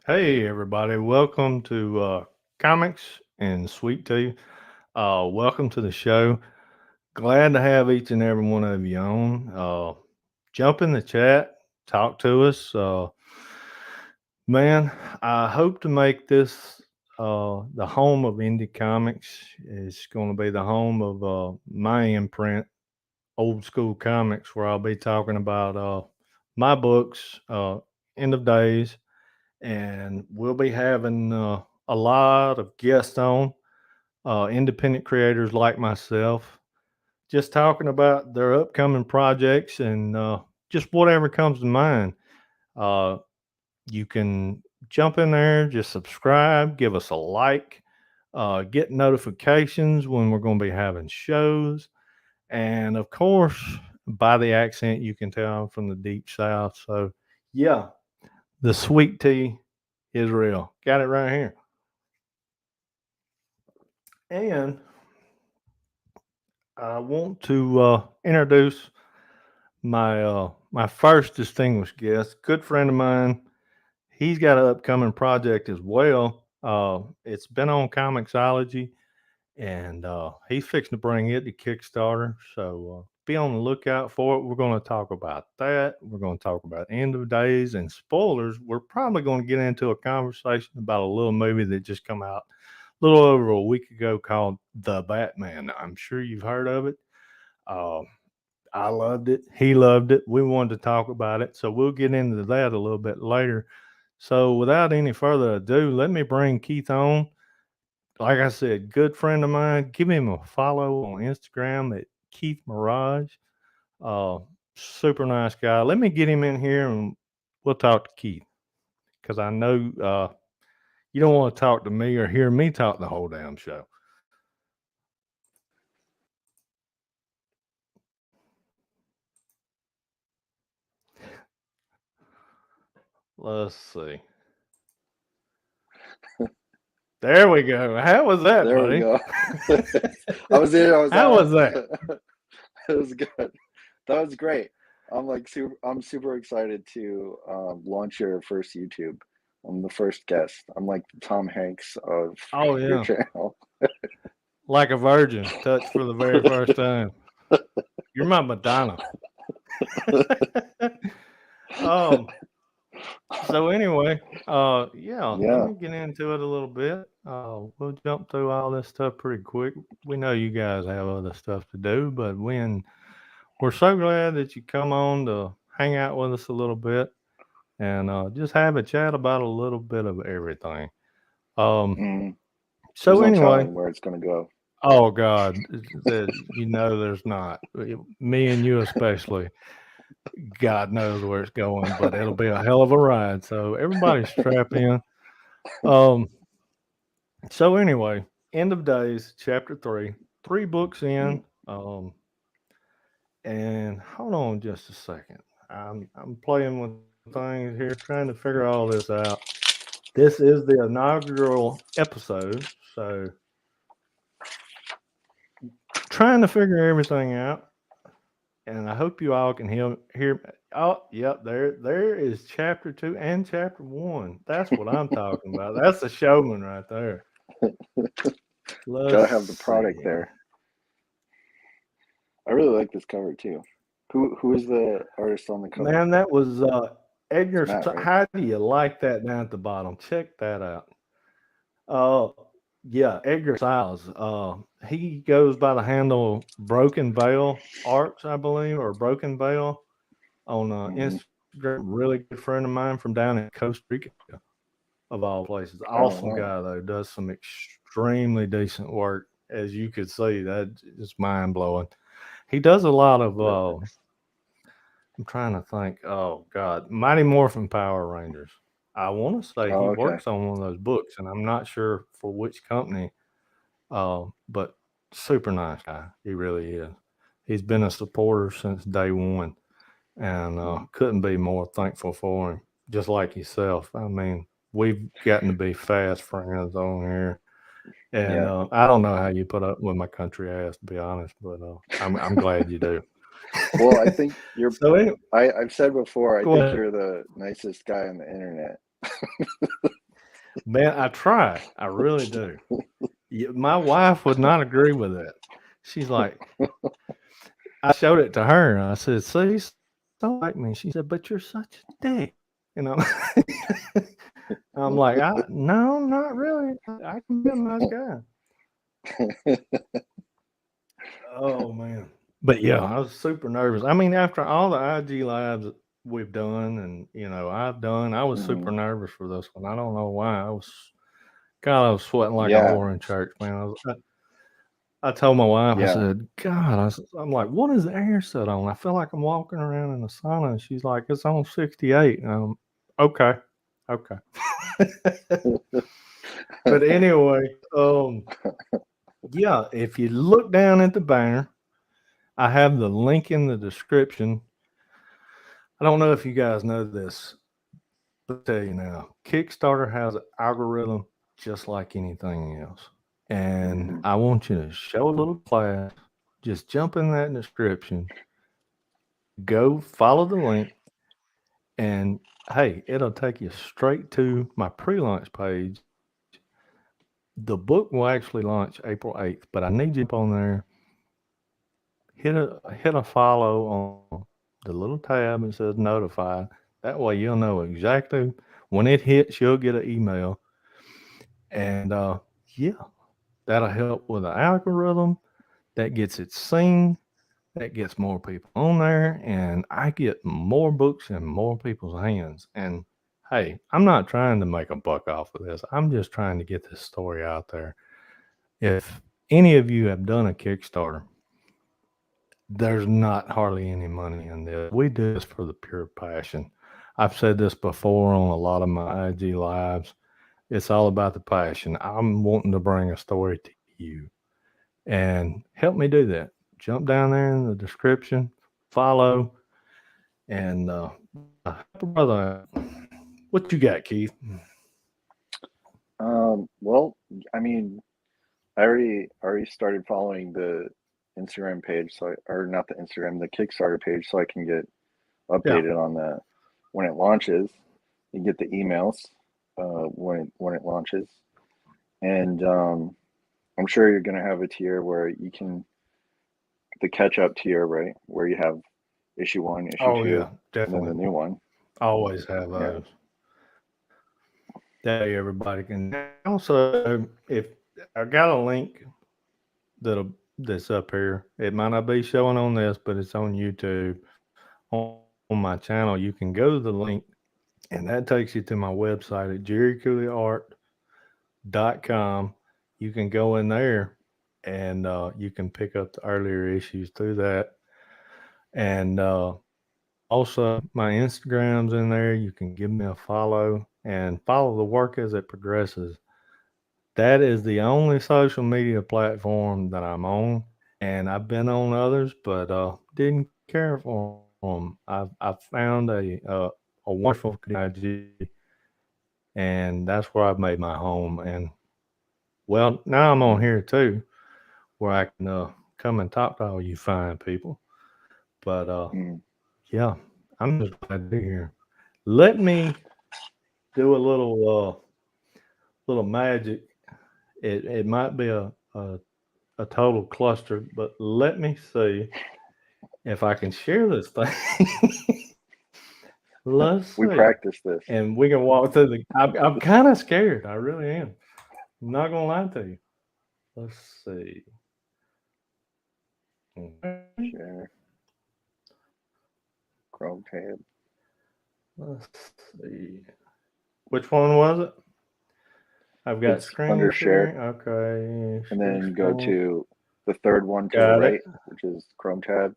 Hey, everybody. Welcome to Comics and Sweet Tea. Welcome to the show. Glad to have each and every one of you on. Jump in the chat, talk to us. Man, I hope to make this the home of indie comics. It's going to be the home of my imprint, Old School Comics, where I'll be talking about my books, End of Days, and we'll be having a lot of guests on, independent creators like myself, just talking about their upcoming projects and just whatever comes to mind. Uh, you can jump in there, just subscribe, give us a like, get notifications when we're going to be having shows. And of course, by the accent, you can tell I'm from the deep south. So, yeah, the sweet tea is real. Got it right here. And I want to introduce my first distinguished guest, good friend of mine. He's got an upcoming project as well. It's been on Comixology, and he's fixing to bring it to Kickstarter. So be on the lookout for it. We're going to talk about that. We're going to talk about End of Days and spoilers. We're probably going to get into a conversation about a little movie that just come out a little over a week ago called The Batman. I'm sure you've heard of it. Uh, I loved it. He loved it. We wanted to talk about it. So we'll get into that a little bit later. So without any further ado, let me bring Keith on. Like I said, good friend of mine. Give him a follow on Instagram at Keith Mirage. Uh, Super nice guy. Let me get him in here and we'll talk to Keith because I know you don't want to talk to me or hear me talk the whole damn show. Let's see. There we go. How was that, There we buddy? go. I was in, I was How out. was that? It was good. That was great. I'm super excited to launch your first YouTube. I'm the first guest. I'm like the Tom Hanks of Oh your yeah, channel. like a virgin, touched for the very first time. You're my Madonna. um. So anyway, yeah, let Yeah. me get into it a little bit. We'll jump through all this stuff pretty quick. We know you guys have other stuff to do, but we're so glad that you come on to hang out with us a little bit and just have a chat about a little bit of everything. Um. Mm, there's So no anyway, telling where it's gonna go. oh God, there's not. Me and you especially. God knows where it's going, but it'll be a hell of a ride. So everybody strap in. Um, so anyway, End of Days, chapter three, three books in. Mm, And hold on just a second. I'm playing with things here, trying to figure all this out. This is the inaugural episode, so trying to figure everything out. And I hope you all can hear. Oh, yep, there is chapter two and chapter one. That's what I'm talking about. That's the showman right there. Let's gotta have the product see. there. I really like this cover too. Who is the artist on the cover? Man, that was It's Edgar. Matt, right? How do you like that down at the bottom? Check that out. Uh, yeah, Edgar Stiles. He goes by the handle Broken Veil Arts, I believe, or Broken Veil on Hmm. Instagram. Really good friend of mine from down in Costa Rica, of all places. Oh Awesome wow. guy though. Does some extremely decent work, as you could see. That is mind blowing. He does a lot of. Really? I'm trying to think. Oh God, Mighty Morphin Power Rangers. I want to say he Oh okay. works on one of those books, and I'm not sure for which company. But super nice guy. He really is. He's been a supporter since day one, and Mm, couldn't be more thankful for him. Just like yourself. I mean, we've gotten to be fast friends on here, and yeah. I don't know how you put up with my country ass, to be honest, but I'm glad you do. Well, I think you're. So anyway, I've said before. I go think ahead. you're the nicest guy on the internet. Man, I try. I really do. My wife would not agree with that. She's like, I showed it to her and I said, "See, you still like me." She said, "But you're such a dick." You know, I'm like, no, not really. I can be a nice guy. Oh man. But yeah, I was super nervous. I mean, after all the IG lives that we've done and I've done, I was super Hmm. nervous for this one. I don't know why. I was God, I was sweating like a Yeah, whore in church, man. I told my wife, I yeah. said, God, I'm like, what is the air set on? I feel like I'm walking around in a sauna. And she's like, it's on 68. And I'm okay. Okay. But anyway, yeah, if you look down at the banner, I have the link in the description. I don't know if you guys know this, but I'll tell you now, Kickstarter has an algorithm just like anything else. And Hmm. I want you to show a little class. Just jump in that description, go follow the link, and hey, it'll take you straight to my pre-launch page. The book will actually launch April 8th, but I need you to jump on there, hit a follow on the little tab that says notify. That way you'll know exactly when it hits, you'll get an email. And yeah, that'll help with the algorithm. That gets it seen. That gets more people on there, and I get more books in more people's hands. And hey, I'm not trying to make a buck off of this. I'm just trying to get this story out there. If any of you have done a Kickstarter, there's not hardly any money in this. We do this for the pure passion. I've said this before on a lot of my IG lives. It's all about the passion. I'm wanting to bring a story to you and help me do that. Jump down there in the description, follow, and yeah, help a brother out. What you got, Keith? Well, I mean, I already started following the Instagram page, or not the Instagram, the Kickstarter page, so I can get Yeah. updated on that when it launches. You get the emails when it launches, and I'm sure you're gonna have a tier where you can the catch up tier, right? Where you have issue one, issue Oh two, yeah, and then the definitely. new one. Always have Yeah. those. That way everybody can. Also, if I got a link that'll that's up here, it might not be showing on this, but it's on YouTube. On my channel, you can go to the link, and that takes you to my website at jerrycooleyart.com. You can go in there, and you can pick up the earlier issues through that. And also, my Instagram's in there. You can give me a follow and follow the work as it progresses. That is the only social media platform that I'm on, and I've been on others, but didn't care for them. I've found a wonderful community on IG, and that's where I've made my home. And well, now I'm on Mm, here too, where I can come and talk to all you fine people. But mm. yeah, I'm just glad to be here. Let me do a little magic. It might be a total cluster, but let me see if I can share this thing. Let's see. We practice this. And we can walk through the. I'm kind of scared. I really am. I'm not gonna lie to you. Let's see. Okay. Share Chrome tab. Let's see. Which one was it? I've got It's screen under share, sharing. Okay. and Share then go screen. to the third one to the Got it. right, which is Chrome tab,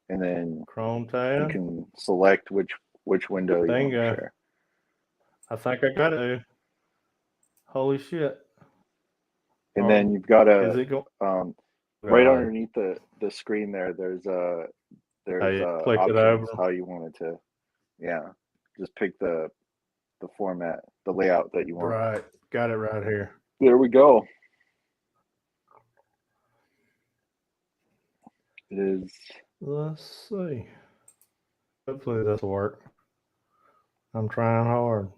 and then Chrome you tab. can select which window you want to Bingo. share. I think I got it. Holy shit. And Or then you've got is a it going? um, right God. underneath the screen there. There's I click it options over. how you want it to. Yeah, just pick the format, the layout that you want. Right. Got it right here. There we go. It is. Let's see. Hopefully this will work. I'm trying hard.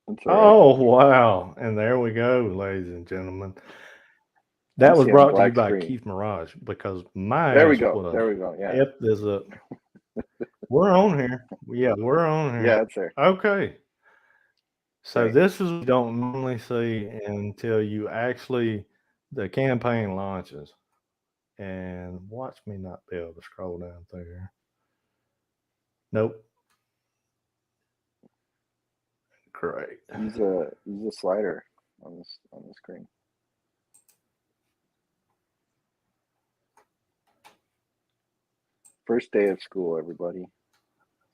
That's all right. Oh, wow. And there we go, ladies and gentlemen. Let me That was see on a brought to you black by screen. Keith Mirage because my There we ass go. would have There we go. Yeah. F this up. We're on here. Yeah, we're on Yeah, here. it's there. Okay. So Great. this is what you don't normally see until you actually the campaign launches. And watch me not be able to scroll down through here. Nope. Great. Use a slider on the screen. First day of school, everybody.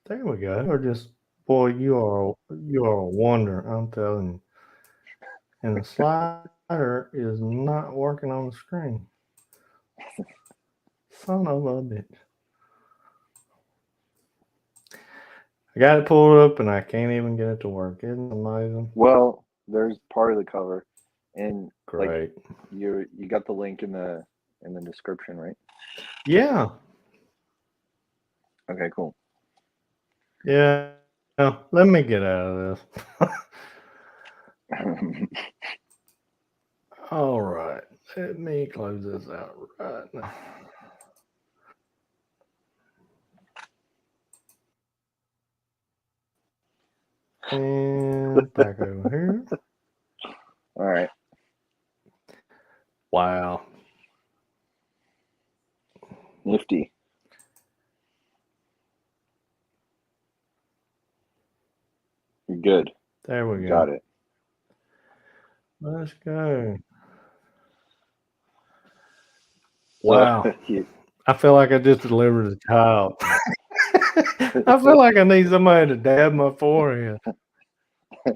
There we go. Or just boy, you are a wonder. I'm telling you. And the slider is not working on the screen. Son of a bitch. I got it pulled up and I can't even get it to work. Isn't it amazing? Well, there's part of the cover, and like Great. you got the link in the description, right? Yeah. Okay, cool. Yeah. Let me get out of this. All right. Let me close this out right now. And back over here. All right. Wow. Nifty. You're good. There we You go. got it. Let's go. So Wow. you, I feel like I just delivered a child. I feel like I need somebody to dab my forehead.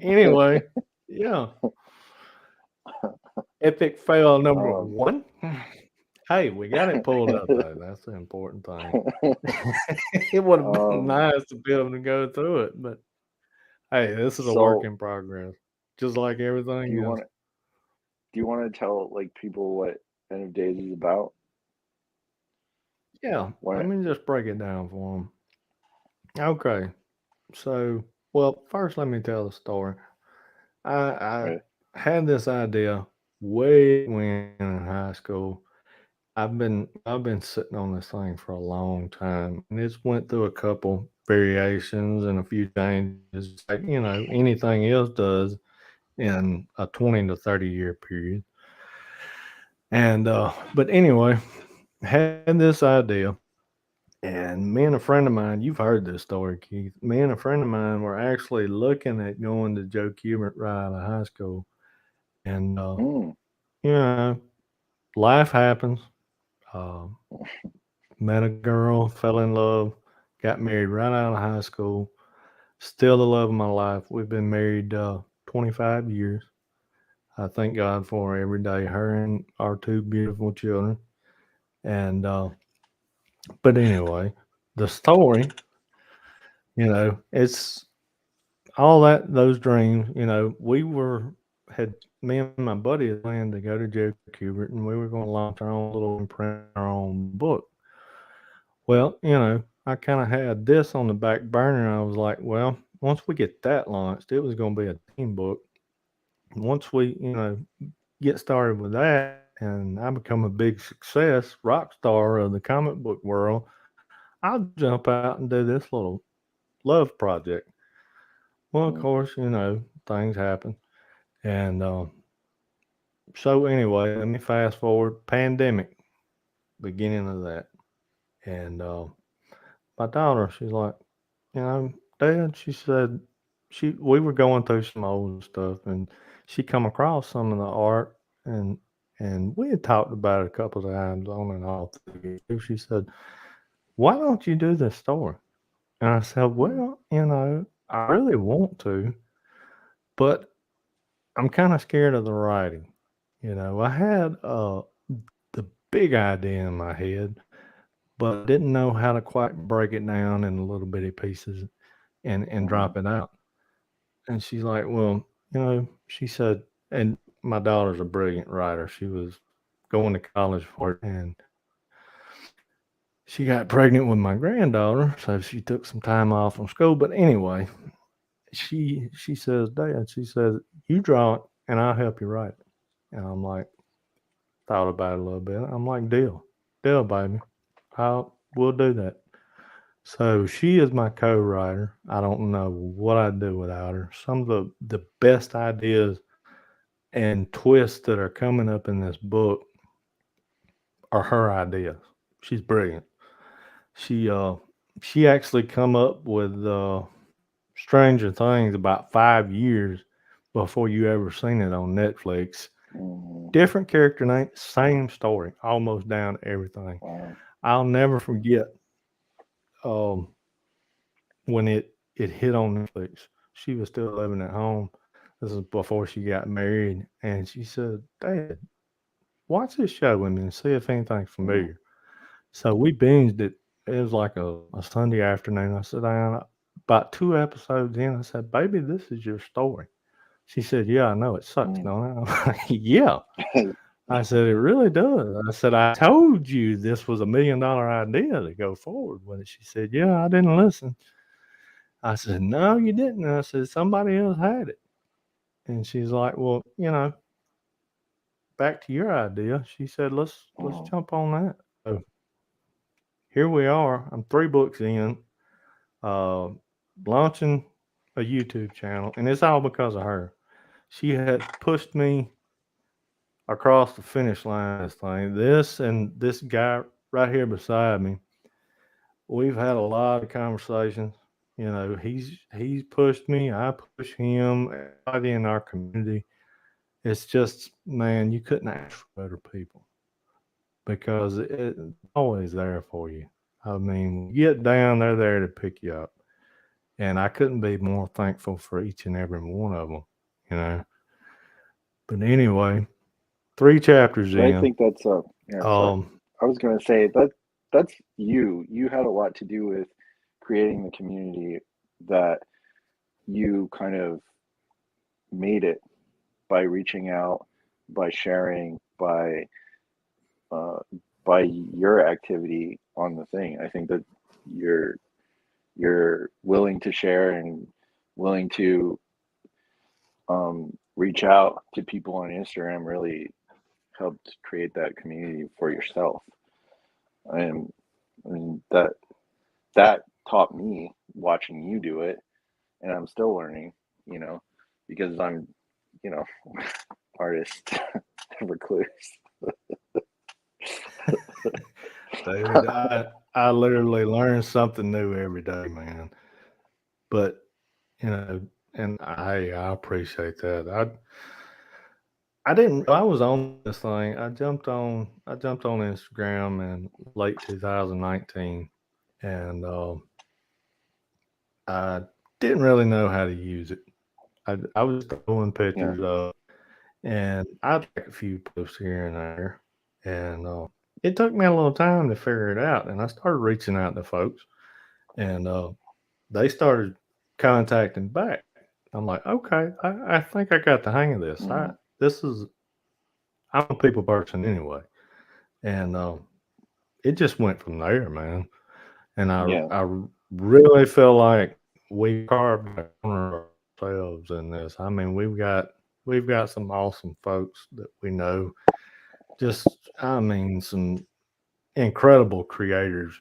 Anyway, yeah. Epic fail number um, one. Hey, we got it pulled up though. That's the important thing. It would have been um, nice to be able to go through it, but hey, this is a work so in progress, just like do everything you else. want to tell like people what End of Days is about? Yeah, let What? me just break it down for them. Okay, so well, first let me tell the story. I Right. had this idea way when in high school. I've been sitting on this thing for a long time, and it's went through a couple variations and a few changes, just like anything else does in a 20 to 30 year period. And but anyway, had this idea, and me and a friend of mine, you've heard this story, Keith. Me and a friend of mine were actually looking at going to Joe Kubert right out of high school, and Mm, you know, life happens. Uh, Met a girl, fell in love, got married right out of high school. Still the love of my life. We've been married 25 years. I thank God for her every day, her and our two beautiful children. And, but anyway, the story, it's all those dreams, had me and my buddy had planned to go to Joe Kubert and we were going to launch our own little imprint, our own book. Well, I kind of had this on the back burner. I was like, well, once we get that launched, it was going to be a team book. Once we, get started with that and I become a big success, rock star of the comic book world, I'll jump out and do this little love project. Well, of mm, course, things happen. And so, anyway, let me fast forward pandemic, beginning of that. And my daughter, she's like, Dad, she said we were going through some old stuff and she come across some of the art and we had talked about it a couple of times on and off through the years. She said, why don't you do this story? And I said, mm, well, I really want to, but I'm kind of scared of the writing. I had the big idea in my head, but I didn't know how to quite break it down in little bitty pieces and mm, drop it out. And she's like, well, she said, and my daughter's a brilliant writer. She was going to college for it, and she got pregnant with my granddaughter, so she took some time off from school. But anyway, she says, Dad, she says, you draw it and I'll help you write it. And I'm like, thought about it a little bit. I'm like, deal, baby. We'll do that. So she is my co-writer. I don't know what I'd do without her. Some of the best ideas and twists that are coming up in this book are her ideas. She's brilliant. She uh she actually come up with Stranger Things about 5 years before you ever seen it on Netflix. Mm-hmm. Different character name, same story, almost down to everything. Wow. I'll never forget um, when it hit on Netflix. She was still living at home. This is before she got married, and she said, "Dad, watch this show with me and see if anything's Mm-hmm. familiar." So we binged it. It was like a Sunday afternoon. I sat down about 2 episodes in. I said, "Baby, this is your story." She said, "Yeah, I know it sucks, Mm-hmm. don't it?" I'm like, "Yeah." I said, "It really does." I said, "I told you this was $1 million idea to go forward with it." She said, "Yeah, I didn't listen." I said, "No, you didn't." I said, "Somebody else had it." And she's like, "Well, back to your idea." She said, "Let's Mm-hmm. jump on that." So here we are. I'm 3 books in, uh, launching a YouTube channel, and it's all because of her. She had pushed me across the finish line. This thing, this and this guy right here beside me, we've had a lot of conversations. He's pushed me, I push him, everybody in our community. It's just, man, you couldn't ask for better people because they're always there for you. I mean, when you get down, they're there to pick you up. And I couldn't be more thankful for each and every one of them, you know. But anyway, 3 chapters But I in. think that's yeah, sorry. Um, I was gonna say that that's you. You had a lot to do with creating the community that you kind of made it by reaching out, by sharing, uh, by your activity on the thing. I think that you're you're willing to share and willing to reach out to people on Instagram really helped create that community for yourself. And I mean that taught me watching you do it, and I'm still learning, you know, because I'm, you know, artist recluse. David, I literally learn something new every day, man. But you know, and I appreciate that. I didn't. I was on this thing. I jumped on Instagram in late 2019, and I didn't really know how to use it. I was just throwing Yeah. pictures up, and I'd like a few posts here and there, and it took me a little time to figure it out. And I started reaching out to folks, and they started contacting back. I'm like, okay, I think I got the hang of this. Mm-hmm. This is I'm a people person anyway, and it just went from there, man. And Yeah. I really feel like we carved a corner of ourselves in this. I mean, we've got some awesome folks that we know. Just I mean, some incredible creators,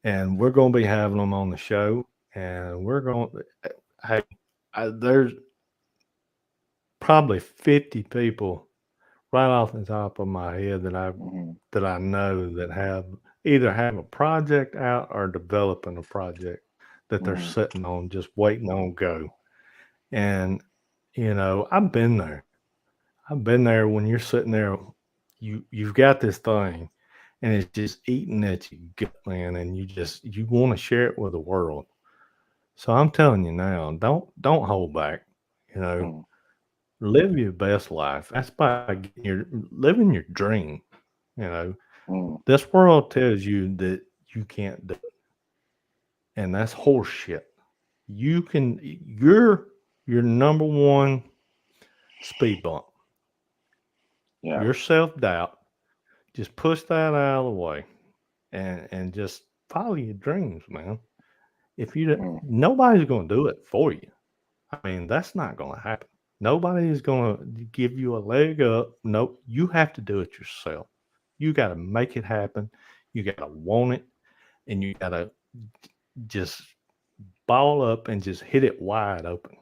and we're going to be having them on the show. And we're going. Hey, there's probably 50 people right off the top of my head Mm-hmm. that I know that have either have a project out or developing a project that they're Mm-hmm. sitting on, just waiting on go. And I've been there. I've been there when you're sitting there, you've got this thing, and it's just eating at your gut, man, and you want to share it with the world. So I'm telling you now, don't hold back. You know, Mm-hmm. live your best life. That's by living your dream. You know, Mm-hmm. this world tells you that you can't do it, and that's horse shit. You can. You're your number one speed bump. Yeah. Your self doubt. Just push that out of the way, and just follow your dreams, man. If you Mm-hmm. Nobody's going to do it for you. I mean, that's not going to happen. Nobody is going to give you a leg up. Nope. You have to do it yourself. You got to make it happen. You got to want it, and you got to just ball up and just hit it wide open.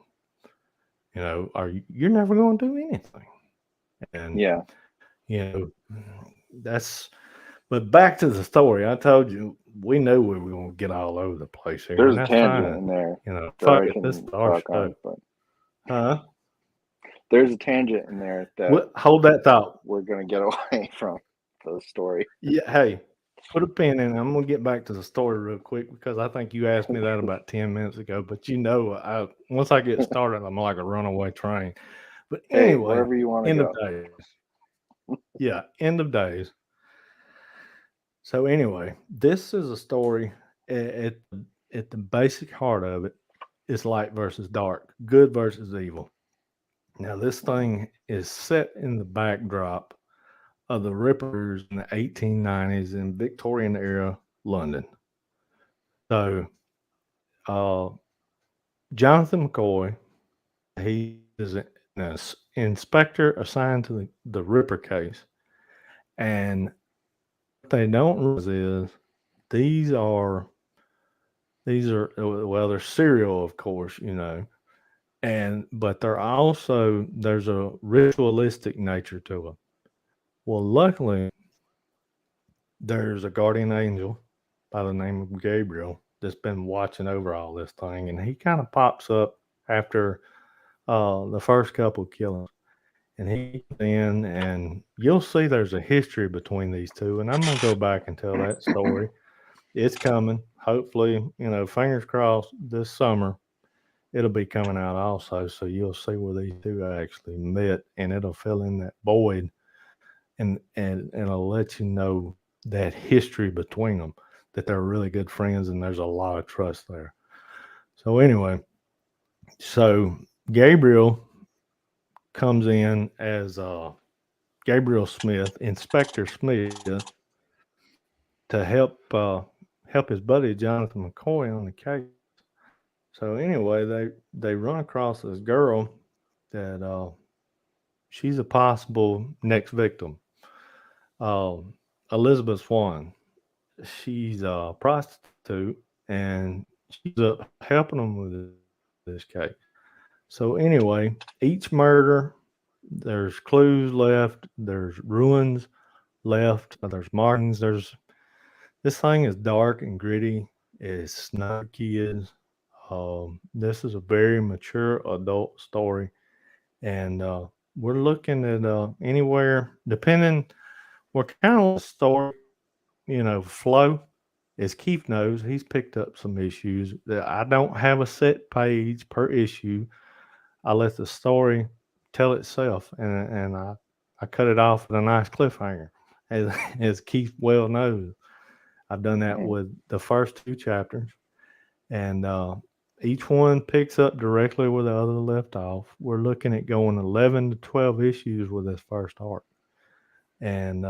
Or you're never going to do anything. And, Yeah, you know, that's, but back to the story. I told you, we knew we were going to get all over the place here, there's and a that's tangent fine. in there that Fuck I it. This is can our talk show. on, but Huh? there's a tangent in there that Hold that thought. we're gonna get away from the story. Yeah, hey, put a pin in it. I'm gonna get back to the story real quick because I think you asked me that about 10 minutes ago. But I once I get started, I'm like a runaway train. But Hey, anyway, wherever you want to end of go. days. Yeah, end of days. So anyway, this is a story at the basic heart of it is light versus dark, good versus evil. Now this thing is set in the backdrop of the Rippers in the 1890s in Victorian era London. So, uh, Jonathan McCoy, he is an inspector assigned to the Ripper case. And what they don't realize is these are, well, they're serial, of course, but there's a ritualistic nature to them. Well, luckily, there's a guardian angel by the name of Gabriel that's been watching over all this thing, and he kind of pops up after the first couple killings, and he comes in, and you'll see there's a history between these two, and I'm gonna go back and tell that story. It's coming, hopefully, fingers crossed this summer. It'll be coming out also, so you'll see where these two actually met, and it'll fill in that void, and it'll let you know that history between them, that they're really good friends, and there's a lot of trust there. So anyway, so Gabriel comes in as Gabriel Smith, Inspector Smith, to help his buddy Jonathan McCoy on the case. So anyway, they run across this girl that she's a possible next victim. Um, Elizabeth Swan. She's a prostitute, and she's helping them with this case. So anyway, each murder, there's clues left, there's ruins left, there's markings. There's This thing is dark and gritty. It's not for kids. This is a very mature adult story, and we're looking at anywhere depending. We're kind of let the story, flow. As Keith knows, he's picked up some issues that I don't have a set page per issue. I let the story tell itself, and I cut it off with a nice cliffhanger, as as Keith well knows. I've done that Mhm. with the first two chapters, and each one picks up directly where the other left off. We're looking at going 11 to 12 issues with this first arc, and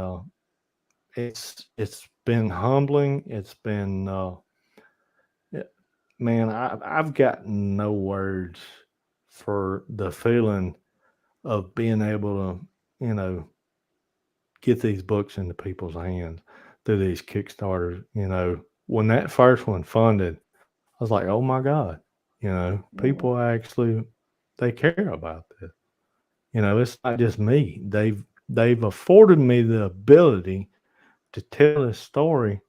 it's been humbling. It's been yeah, man, I've got no words for the feeling of being able to, get these books into people's hands through these Kickstarters. When that first one funded, I was like, oh my God, Mhm. people actually they care about this. It's not just me. They've afforded me the ability to tell this story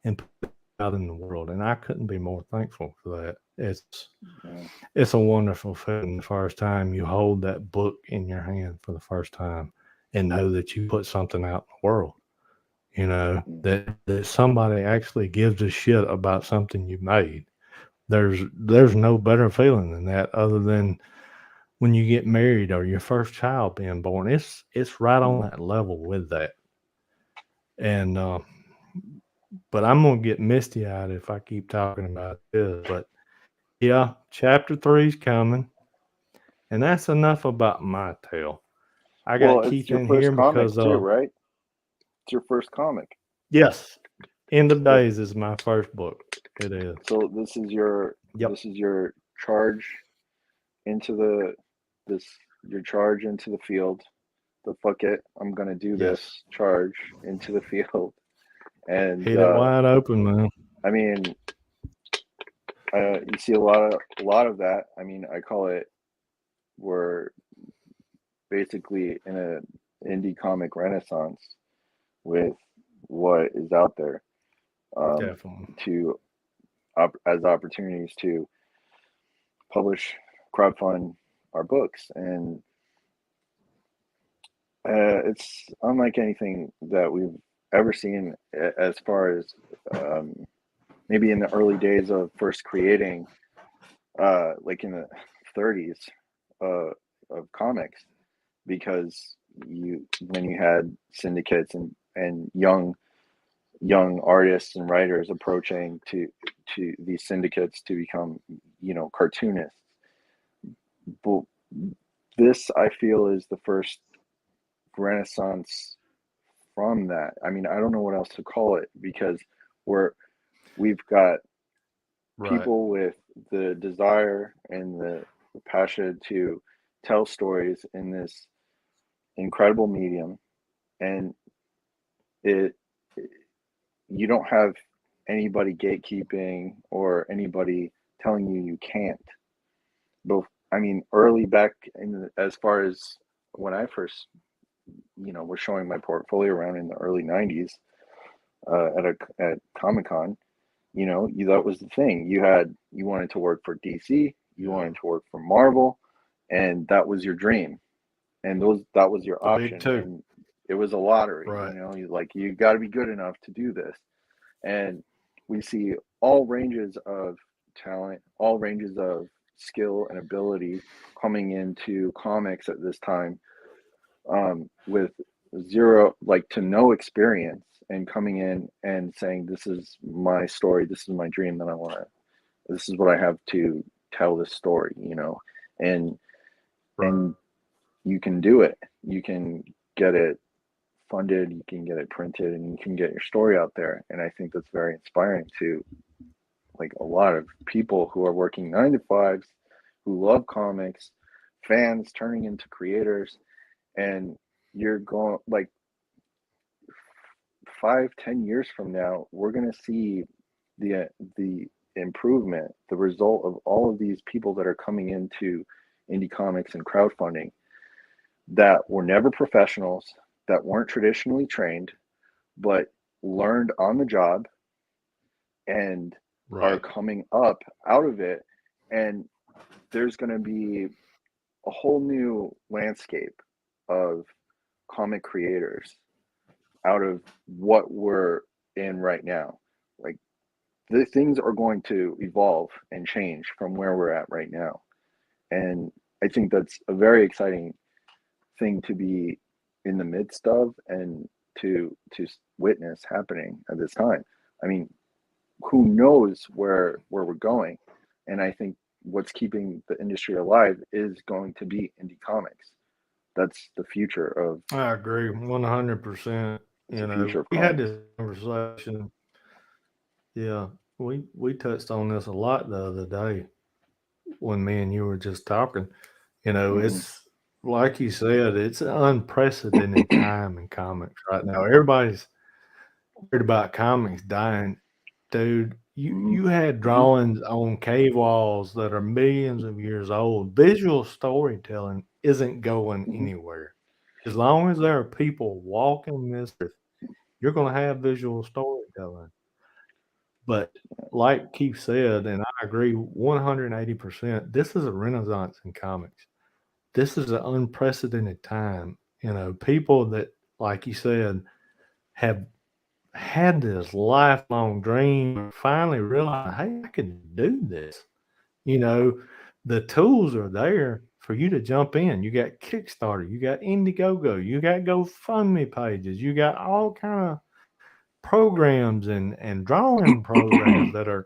and put it out in the world, and I couldn't be more thankful for that. Yeah. It's a wonderful feeling the first time you hold that book in your hand for the first time and know that you put something out in the world. Mm. That somebody actually gives a shit about something you made. There's no better feeling than that, other than when you get married or your first child being born. It's right on Mhm. that level with that. And but I'm gonna get misty eyed if I keep talking about this. But yeah, chapter three's coming, and that's enough about my tale. I got Well, it's Keith your in first here comic because too, right? It's your first comic. yes, End of So, Days is my first book. It is. so Yep. this is your charge into this your charge into the field. The fuck it, I'm gonna do Yes. this charge into the field, and Hit it wide open, man. I mean, you see a lot of that. I mean, I call it we're basically in a indie comic renaissance with what is out there Definitely. to as opportunities to publish, crowdfund our books, and it's unlike anything that we've ever seen as far as um, maybe in the early days of first creating, like in the 30s uh, of comics, because you when you had syndicates and young artists and writers approaching to these syndicates to become cartoonists. But this, I feel, is the first renaissance from that. I mean, I don't know what else to call it, because we're we've got Right. people with the desire and the passion to tell stories in this incredible medium, and it you don't have anybody gatekeeping or anybody telling you you can't. Both, I mean, early back in as far as when I first was showing my portfolio around in the early 90s, at Comic Con. That was the thing. You wanted to work for DC, you Yeah. wanted to work for Marvel, and that was your dream. And that was your The big option. two. And it was a lottery, Right. you got to be good enough to do this. And we see all ranges of talent, all ranges of skill and ability coming into comics at this time, with zero, like, to no experience, and coming in and saying, this is my story, this is my dream that I want to, this is what I have to tell this story, and Right. and you can do it. You can get it funded, you can get it printed, and you can get your story out there. And I think that's very inspiring to, like, a lot of people who are working 9 to 5s, who love comics, fans turning into creators. And you're going, like, 5, 10 years from now, we're going to see the improvement, the result of all of these people that are coming into indie comics and crowdfunding, that were never professionals, that weren't traditionally trained, but learned on the job, and are Right. coming up out of it. And there's going to be a whole new landscape of comic creators out of what we're in right now. Like, the things are going to evolve and change from where we're at right now. And I think that's a very exciting thing to be in the midst of, and to witness happening at this time. I mean, who knows where we're going? And I think what's keeping the industry alive is going to be indie comics. That's the future of I agree 100%. it's the You know, future of we had comics. this conversation. Yeah, we touched on this a lot the other day when me and you were just talking. You know, Hmm. it's like you said, it's an unprecedented time in comics right now. Everybody's worried about comics dying. Dude, you Hmm. you had Hmm. drawings on cave walls that are millions of years old. Visual storytelling isn't going Hmm. anywhere. As long as there are people walking this earth, you're going to have visual storytelling. But like Keith said, and I agree 180%, this is a renaissance in comics. This is an unprecedented time. You know, people that, like you said, have had this lifelong dream finally realize, hey, I can do this. You know, the tools are there for you to jump in. You got Kickstarter, you got Indiegogo, you got GoFundMe pages, you got all kind of programs and drawing programs that were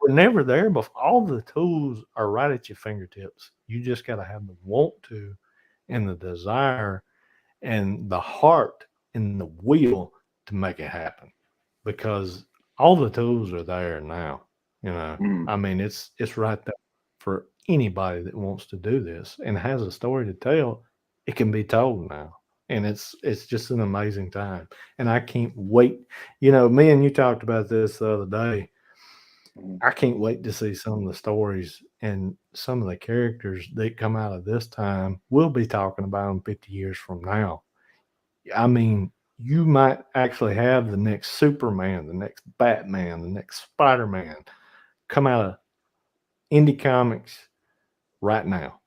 never there before. All the tools are right at your fingertips. You just got to have the want to and the desire and the heart and the will to make it happen, because all the tools are there now. You know, Hmm. I mean, it's right there for anybody that wants to do this and has a story to tell, it can be told now. And it's just an amazing time. And I can't wait. You know, me and you talked about this the other day. Mhm. I can't wait to see some of the stories and some of the characters that come out of this time. We'll be talking about them 50 years from now. I mean, you might actually have the next Superman, the next Batman, the next Spider Man come out of indie comics right now.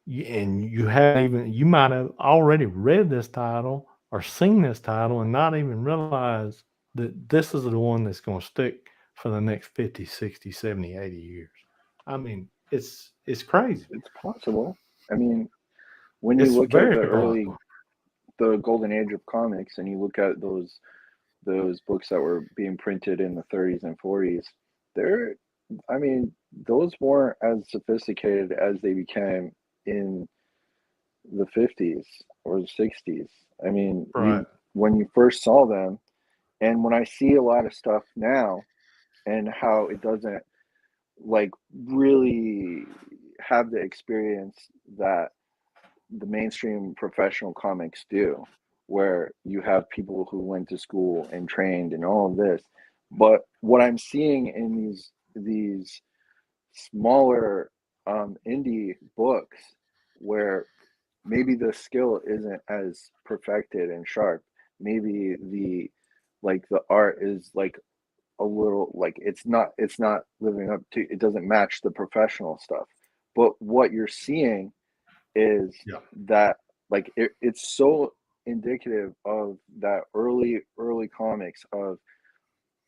And you haven't even, you might have already read this title or seen this title and not even realize that this is the one that's going to stick for the next 50, 60, 70, 80 years. I mean, it's crazy. It's possible. I mean, when you It's look at very the possible. the golden age of comics, and you look at those books that were being printed in the 30s and 40s, they're, I mean, those weren't as sophisticated as they became in the 50s or the 60s. I mean, Right. you when you first saw them, and when I see a lot of stuff now and how it doesn't like really have the experience that the mainstream professional comics do, where you have people who went to school and trained and all of this. But what I'm seeing in these smaller indie books, where maybe the skill isn't as perfected and sharp, maybe the art is like a little like it's not living up to, it doesn't match the professional stuff. But what you're seeing is Yeah. that like it's so indicative of that early comics of,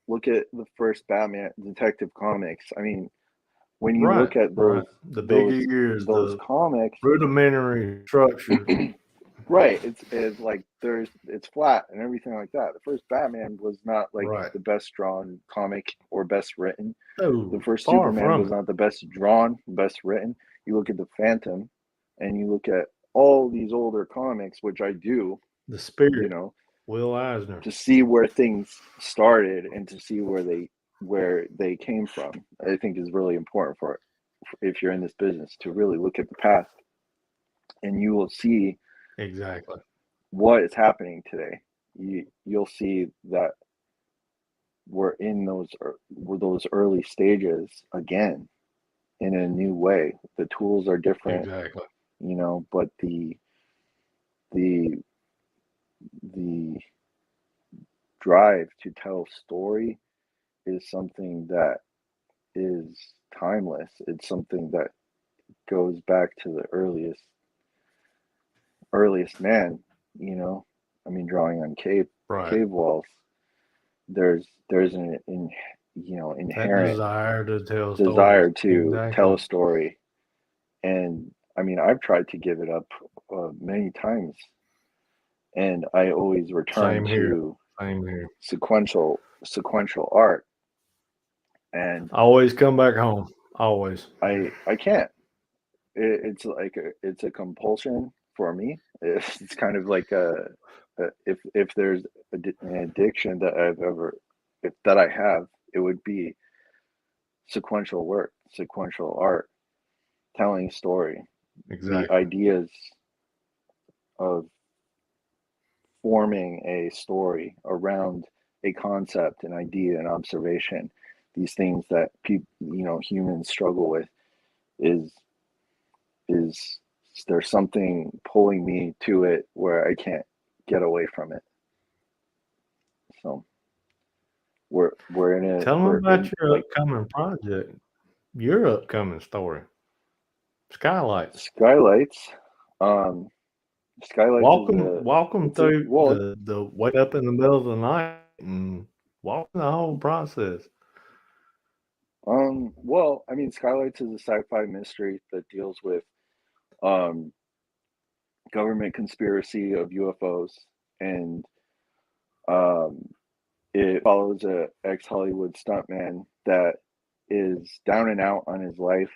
look at the first Batman Detective Comics. I mean, when you Right. look at Right. The big those ears, those the comics, rudimentary structure. right, it's like it's flat and everything like that. The first Batman was not like Right. the best drawn comic or best written. The Oh, first far Superman from was it. not the best drawn, best written. You look at the Phantom, and you look at all these older comics, which I do, The you spirit, know, Will Eisner. to see where things started and to see where they came from. I think is really important for, if you're in this business, to really look at the past, and you will see Exactly. what is happening today. You'll see that we're in those early stages again in a new way. The tools are different, Exactly. but the the drive to tell story is something that is timeless. It's something that goes back to the earliest man. You know, I mean, drawing on Right. cave walls. There's an That inherent desire to tell stories. desire to tell Exactly. a story, and I mean, I've tried to give it up many times, and I always return Same here. to Same here. sequential art, and Always come back home. Always. I can't. It's like it's a compulsion for me. It's kind of like if there's an addiction that I've ever if that I have, it would be sequential work, sequential art, telling a story, the Exactly. ideas of forming a story around a concept, an idea, an observation. These things that people, humans struggle with, is is there's something pulling me to it where I can't get away from it. So Tell them we're about in your like upcoming project, your upcoming story. Skylights. skylights. Um, Skylights is Walk 'em it's a through well, the wake up in the middle of the night and walk the whole process. I mean, Skylights is a sci-fi mystery that deals with um government conspiracy of UFOs, and um it follows a ex-Hollywood stuntman that is down and out on his life.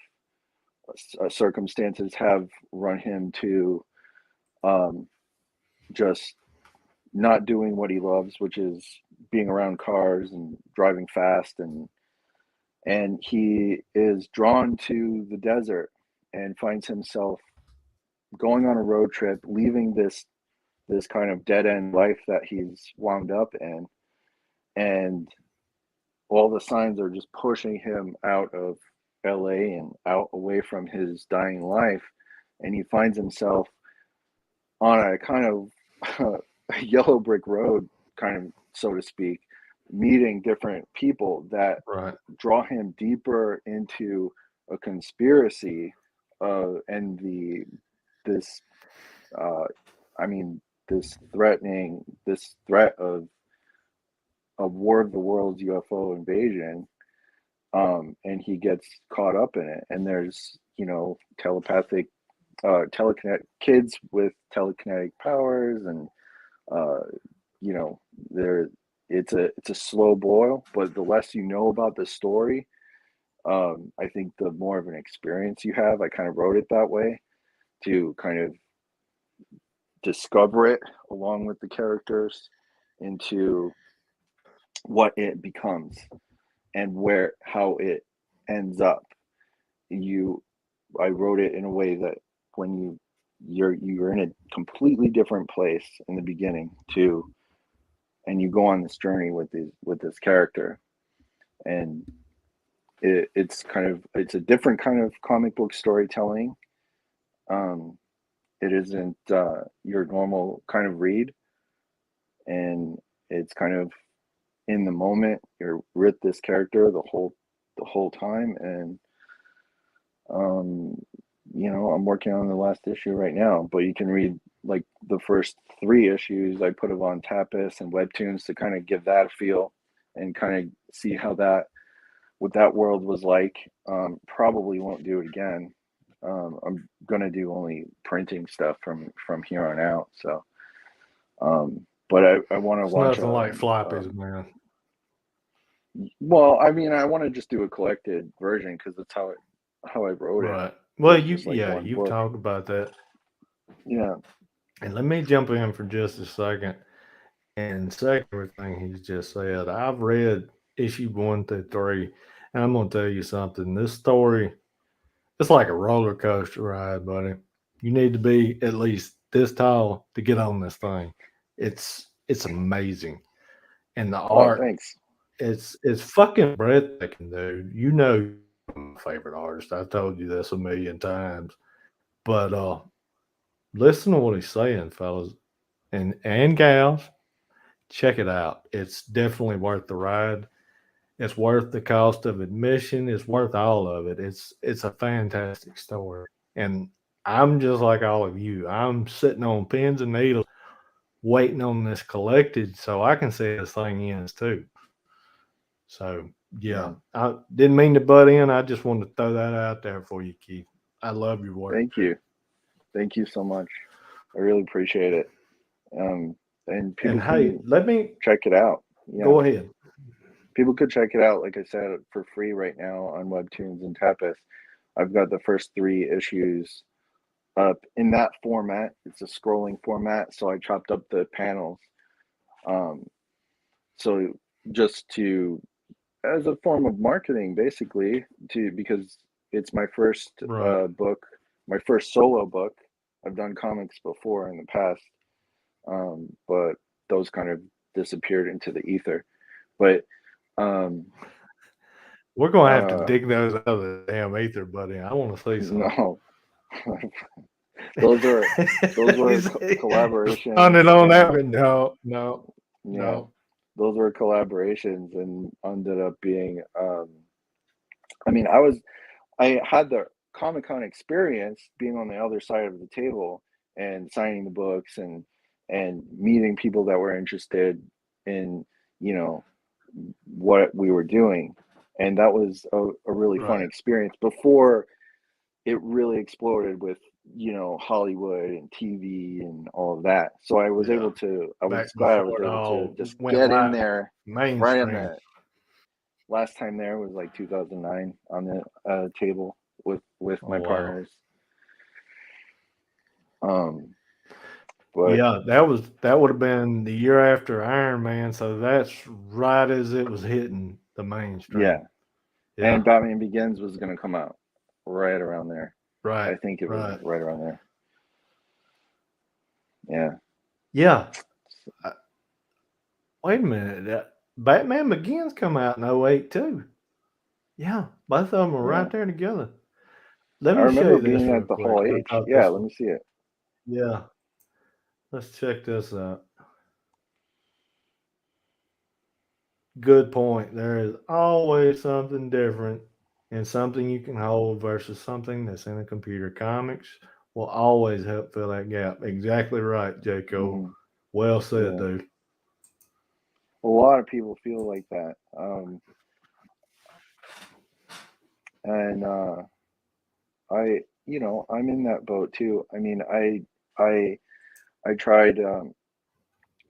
Circumstances have run him to um, just not doing what he loves, which is being around cars and driving fast, and he is drawn to the desert, and finds himself going on a road trip, leaving this kind of dead end life that he's wound up in, and all the signs are just pushing him out of LA and out away from his dying life, and he finds himself on a kind of yellow brick road, kind of so to speak, meeting different people that Right. draw him deeper into a conspiracy, and the this uh, I mean this threat of a War of the Worlds UFO invasion, and he gets caught up in it. And there's telepathic, telekinetic kids with telekinetic powers, and uh, you know there it's a slow boil, but the less you know about the story, I think the more of an experience you have. I kind of wrote it that way to kind of discover it along with the characters into what it becomes and where how it ends up. You I wrote it in a way that when you're in a completely different place in the beginning too, and you go on this journey with this character, and it's a different kind of comic book storytelling. um it isn't your normal kind of read, and it's kind of in the moment. You're with this character the whole time, and um I'm working on the last issue right now, but you can read like the first three issues. I put them on Tapas and Webtoons to kind of give that a feel and kind of see how that what that world was like. Probably won't do it again. I'm gonna do only printing stuff from here on out. So, but I want to It's launch nothing a. like floppies, man. Well, I mean, I want to just do a collected version because that's how I wrote it. Right. It Well, was just like one you've book. talked about that. Yeah, And let me jump in for just a second and second everything he's just said. I've read issue 1 through 3, and I'm gonna tell you something. This story, it's like a roller coaster ride, buddy. You need to be at least this tall to get on this thing. It's amazing. And the oh, art, thanks. it's fucking breathtaking, dude. You know you're one of my favorite artists. I've told you this a million times. But listen to what he's saying, fellas and gals. Check it out. It's definitely worth the ride. It's worth the cost of admission. It's worth all of it. It's a fantastic story. And I'm just like all of you. I'm sitting on pins and needles waiting on this collected so I can see this thing ends too. So yeah, Yeah, I didn't mean to butt in. I just wanted to throw that out there for you, Keith. I love your work, thank you, thank you so much. I really appreciate it. Um, and and people hey, can let me check it out. Yeah, go ahead. people could check it out. Like I said, for free right now on Webtoons and Tapas. I've got the first three issues up in that format. It's a scrolling format, so I chopped up the panels. Um, so just to as a form of marketing, basically, to because it's my first Right. book, my first solo book. I've done comics before in the past, but those kind of disappeared into the ether. But um, We're gonna have to uh, dig those out of the damn ether, buddy. I want to see some. no, those are those were He's collaborations, responding on that and one. No, no, yeah, no. those were collaborations, and ended up being. I mean, I had the Comic Con experience being on the other side of the table and signing the books, and meeting people that were interested in you know what we were doing, and that was a really fun Right. experience before it really exploded with Hollywood and TV and all of that. So Yeah. I Back was glad I before was it able to all just went get in wide there right in mainstream. the last time there was like 2009 on the table with Oh my wow. partners. Um, but Yeah, that would have been the year after Iron Man, so that's right as it was hitting the yeah, mainstream. and Yeah. Batman Begins was gonna come out right around there. Right. I think it was Right. right around there. Yeah. Yeah. Uh, Wait a minute. Batman Begins come out in '08 too. Yeah, both of them are Yeah. right there together. Let I me show remember you this being real at the quick. Hall I H. thought Yeah, this let was, me see it. yeah. Let's check this out. Good point. There is always something different and something you can hold versus something that's in a computer. Comics will always help fill that gap. Exactly right, Jaco. Hmm. Well said, Yeah. dude. A lot of people feel like that. And I'm in that boat too. I mean, I I tried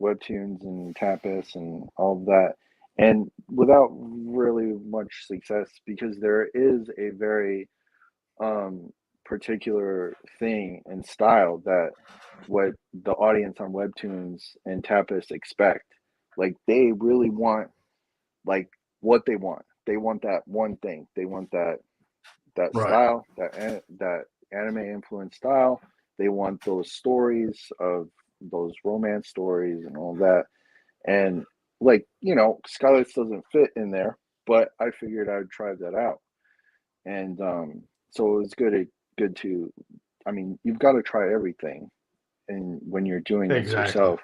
webtoons and Tapas and all of that, and without really much success because there is a very um, particular thing and style that what the audience on webtoons and Tapas expect. Like they really want like what they want. They want that one thing. They want that Right. style, that anime influenced style. They want those stories of those romance stories and all that. And like, Skylights doesn't fit in there, but I figured I'd try that out. And so it was good to I mean, you've got to try everything and when you're doing this Exactly. yourself,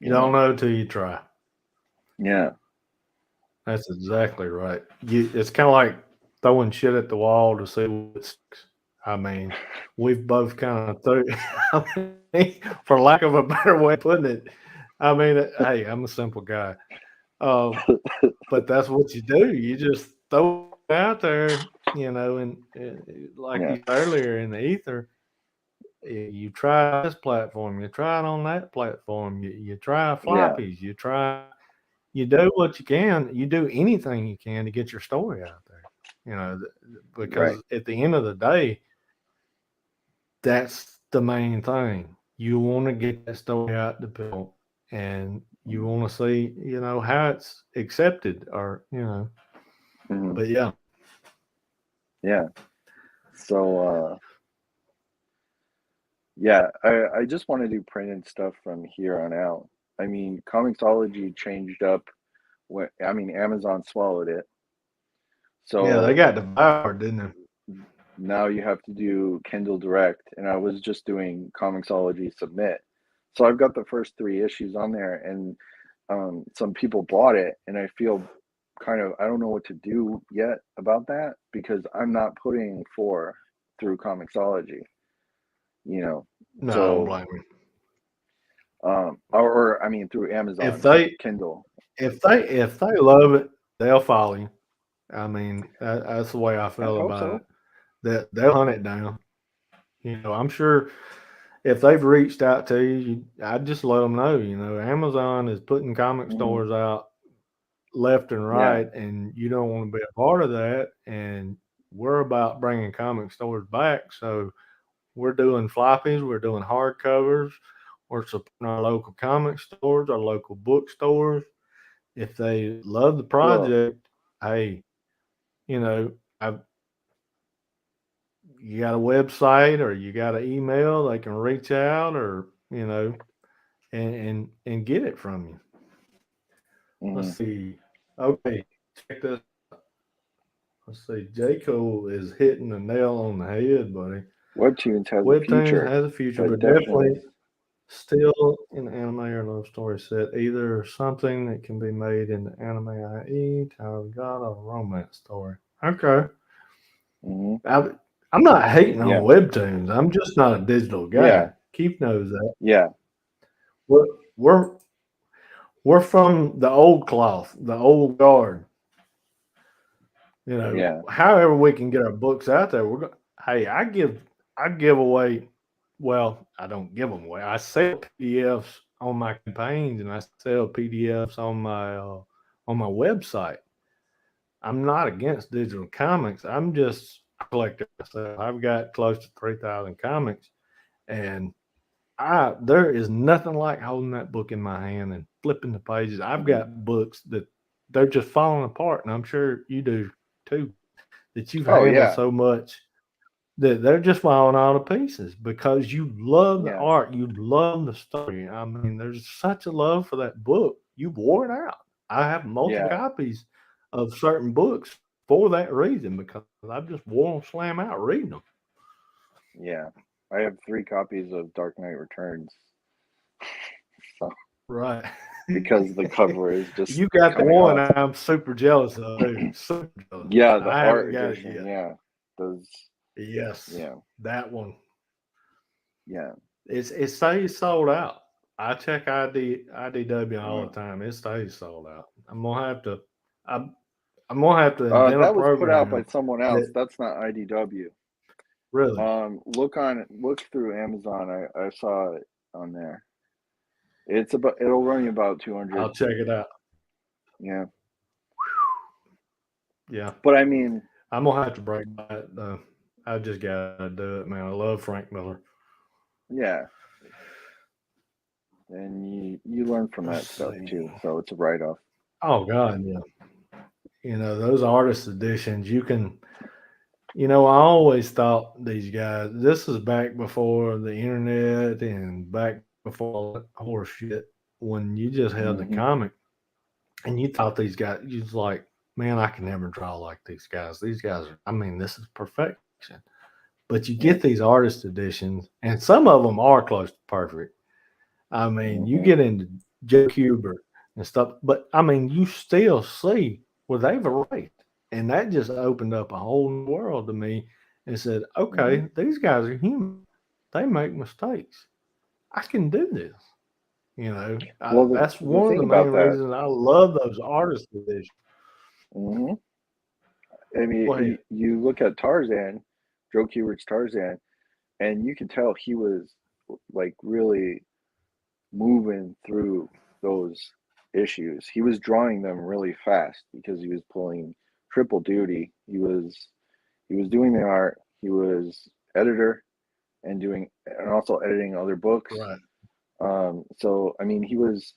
You you don't know. know till you try. Yeah. That's exactly right. It's kind of like throwing shit at the wall to see what sticks. I mean, we've both kind of threw, I mean, for lack of a better way of putting it. I mean, hey, I'm a simple guy. Um, but that's what you do. You just throw it out there, and like Yeah. you said earlier in the ether, you try this platform, you try it on that platform, you try Yeah. floppies, you do what you can, you do anything you can to get your story out there. Right. Because at the end of the day, that's the main thing. You want to get that story out to people, and you want to see, how it's accepted, or Mm-hmm. But yeah, Yeah. So yeah, I just want to do printed stuff from here on out. I mean, Comixology changed up when I mean Amazon swallowed it. yeah, they So got devoured, didn't they? now you have to do Kindle Direct, and I was just doing Comixology Submit. So I've got the first three issues on there, and some people bought it, and I feel kind of I don't know what to do yet about that because I'm not putting four through Comixology, you know. No, I don't So blame you. or I mean through If Amazon they Kindle. if they love it, they'll follow you. I mean, that's the way I I feel hope about it. so. That they'll hunt it down. I'm sure if they've reached out to you, I'd just let them know. Amazon is putting comic Hmm. stores out left and Yeah. right, and you don't want to be a part of that. And we're about bringing comic stores back, so we're doing floppies, we're doing hardcovers, we're supporting our local comic stores, our local bookstores. If they love the Well. project, hey, you know, I, you got a website or you got an email, they can reach out, or and get it from you. Let's Hmm. see. Okay, check this. Let's see. J. Cole is hitting the nail on the head, buddy. Webtoons has a Webtoons future, has a future, but but definitely. definitely still an anime or love story set. Either something that can be made into anime, i.e., Tower of God, or a romance story. Okay. Hmm. I, I'm not hating on Yeah. webtoons. I'm just not a digital guy. Yeah. Keith knows that. Yeah. We're we're we're from the old cloth, the old guard. Yeah. However we can get our books out there, we're going. Hey, I give away. Well, I don't give them away. I sell PDFs on my campaigns, and I sell PDFs on my website. I'm not against digital comics. I'm just a collector myself. I've got close to 3,000 comics, and there is nothing like holding that book in my hand and flipping the pages. I've Hmm. got books that they're just falling apart, and I'm sure you do too. That you've Oh handled yeah. so much. that they're just falling all to pieces because you love the Yeah, art, you love the story. I mean, there's such a love for that book. You wore it out. I have multiple yeah, copies of certain books for that reason because I just wore them slam out reading them. yeah. I have 3 copies of Dark Knight Returns, so Right. because the cover is just You got the coming one off. I'm super jealous of, too. Super jealous. Yeah, the I haven't art got it edition. yet. Yeah, those. Yes, Yeah, that one. yeah. It stays sold out. I check IDW all the Uh, time. It stays sold out. I'm, I'm gonna have to invent a that was put out by program someone else. that That's not IDW. really. Look through Amazon. I saw it on there. It'll run you about 200. I'll check it out. Yeah, Yeah, but I mean, I'm gonna have to break that. I just gotta do it, man. I love Frank Miller. yeah, and you learn from Let's that stuff see. too. So it's a write off. Oh God, yeah. Those artist editions. I always thought these guys. This is back before the internet and back before all that horse shit. When you just held the Hmm. comic and you thought these guys, you was like, man, I can never draw like these guys. These guys are. I mean, this is perfection. But you get Yeah. these artist editions, and some of them are close to perfect. I mean, you Hmm. get into Joe Kubert and stuff, but I mean, you still see where they've erased, and that just opened up a whole new world to me, and said, Hmm. okay, these guys are human. They make mistakes. I can do this. Well, That's the one of thing the main about that, reasons I love those artist editions. hmm I mean, Go ahead. you look at Tarzan, Joe Kubert's Tarzan, and you can tell he was like really moving through those issues. He was drawing them really fast because he was pulling triple duty. He was doing the art, he was editor and also editing other books. Right, So I mean, he was,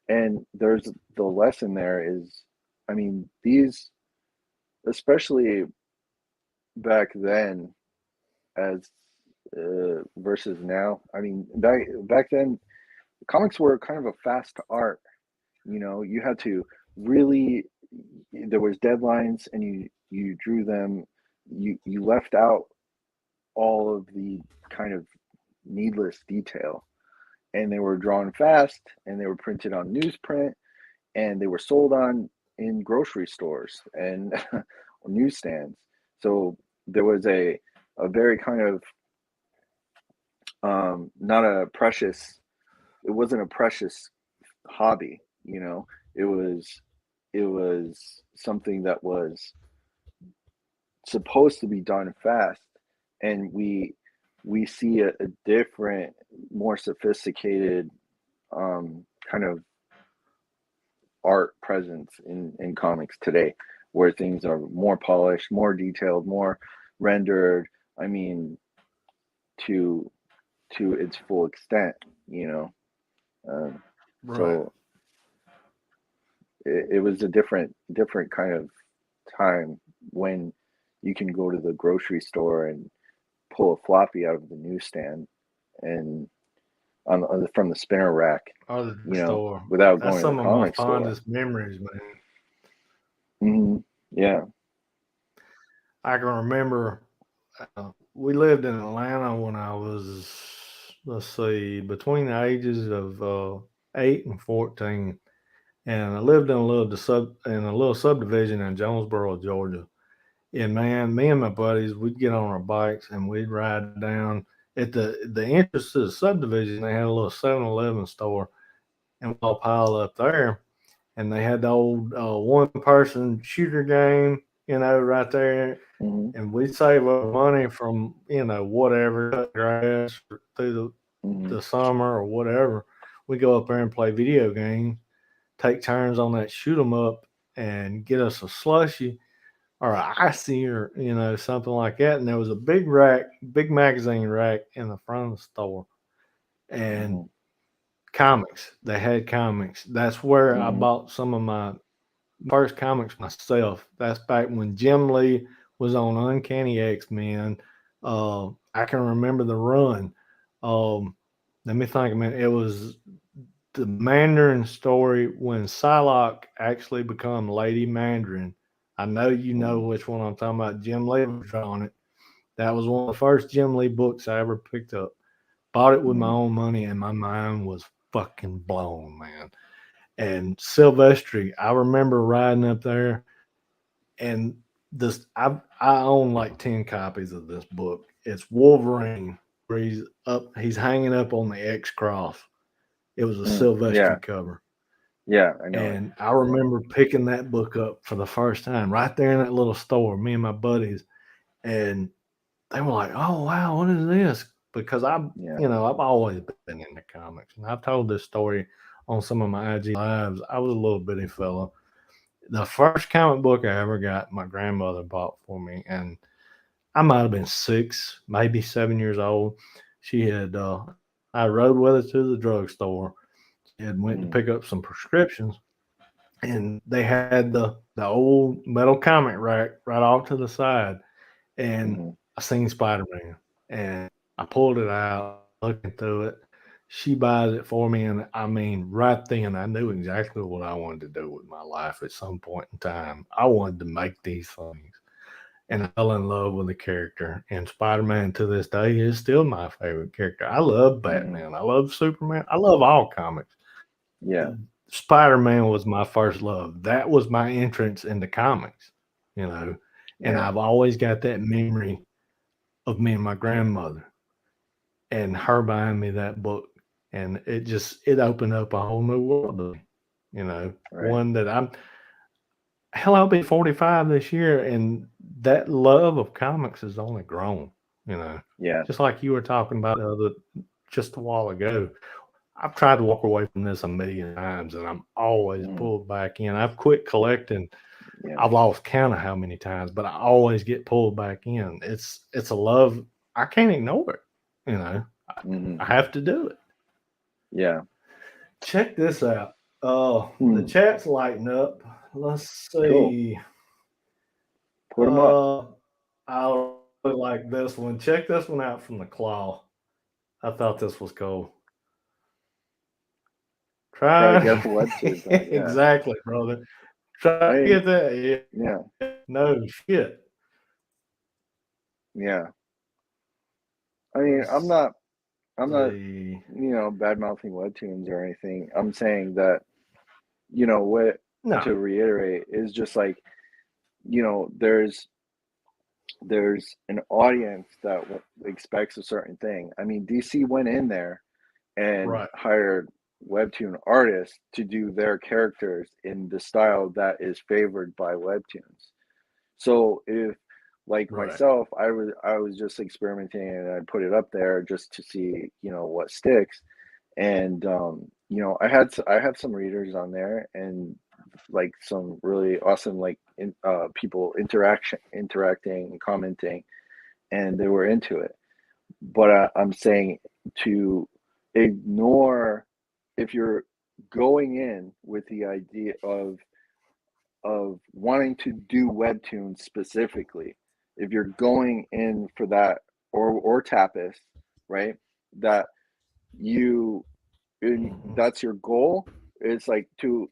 and there's the lesson there is, I mean, these, especially back then, as versus now. I mean, back then, comics were kind of a fast art. You had to really, there was deadlines, and you drew them. You left out all of the kind of needless detail, and they were drawn fast, and they were printed on newsprint, and they were sold on in grocery stores and newsstands. So there was a very kind of, not a precious, it wasn't a precious hobby. It was something that was supposed to be done fast, and we see a different, more sophisticated, kind of art presence in comics today, where things are more polished, more detailed, more rendered. I mean, to its full extent. You know, um, right. so it was a different kind of time when you can go to the grocery store and pull a floppy out of the newsstand and from the spinner rack, Or the store. without That's going to the some of my comic store. fondest memories, man. Hmm. Yeah. I can remember we lived in Atlanta when I was, let's see, between the ages of 8 and 14, and I lived in a little subdivision in Jonesboro, Georgia. And man, me and my buddies, we'd get on our bikes and we'd ride down at the entrance to the subdivision. They had a little 7-Eleven store, and we all pile up there. And they had the old one person shooter game, right there, Hmm. and we save up money from whatever, cut grass through Hmm. the summer or whatever. We go up there and play video games, take turns on that shoot 'em up, and get us a slushy or a icy or something like that. And there was a big rack, big magazine rack in the front of the store, and Hmm. comics. They had comics. That's where I Hmm. bought some of my first comics myself. That's back when Jim Lee was on Uncanny X Men. I can remember the run. Um, Let me think a minute. It was the Mandarin story when Psylocke actually become Lady Mandarin. I know you know Mm, which one I'm talking about. Jim Lee was drawing it. That was one of the first Jim Lee books I ever picked up. Bought it with my mm, own money, and my mind was fucking blown, man. And Silvestri, I remember riding up there, and I own like 10 copies of this book. It's Wolverine, where he's hanging up on the X cross. It was a yeah, Silvestri cover. yeah, I know it. And I remember picking that book up for the first time right there in that little store, me and my buddies. And they were like, "Oh wow, what is this?" Because Yeah. I've always been into comics, and I've told this story on some of my IG lives. I was a little bitty fella. The first comic book I ever got, my grandmother bought for me, and I might have been 6, maybe 7 years old. I rode with her to the drugstore and went to pick Mm, up some prescriptions, and they had the old metal comic rack right off to the side, and mm, I seen Spider Man, and I pulled it out, looking through it. She buys it for me, and I mean, right then, I knew exactly what I wanted to do with my life at some point in time. I wanted to make these things, and I fell in love with the character. And Spider Man to this day is still my favorite character. I love mm, Batman. I love Superman. I love all comics. yeah, Spider Man was my first love. That was my entrance into comics, you know. And yeah, I've always got that memory of me and my grandmother and her buying me that book. And it opened up a whole new world to me, right. one that I'll be 45 this year. And that love of comics has only grown, you know, Yeah. just like you were talking about just a while ago. I've tried to walk away from this a million times, and I'm always Mm, pulled back in. I've quit collecting. yeah. I've lost count of how many times, but I always get pulled back in. It's a love. I can't ignore it. You know, I, Hmm. I have to do it. Yeah. Check this out. The Hmm. chat's lighting up. Let's Cool. see. Put them up. I really like this one. Check this one out from the claw. I thought this was cool. Try to Try guess what webtoons that. Yeah. exactly, brother. Try I to mean, get that. Yeah. yeah. No shit. Yeah. I mean, Let's I'm not, see. bad mouthing webtoons or anything. I'm saying that, what No. to reiterate is just like, there's an audience that expects a certain thing. I mean, DC went in there and Right. hired webtoon artists to do their characters in the style that is favored by webtoons. So if like Right. myself, I was just experimenting and I put it up there just to see, what sticks. And I have some readers on there and like some really awesome people interacting and commenting, and they were into it. But I'm saying to ignore, if you're going in with the idea of wanting to do webtoons specifically, if you're going in for that, or tapis, right? That you Mhm. that's your goal. It's like to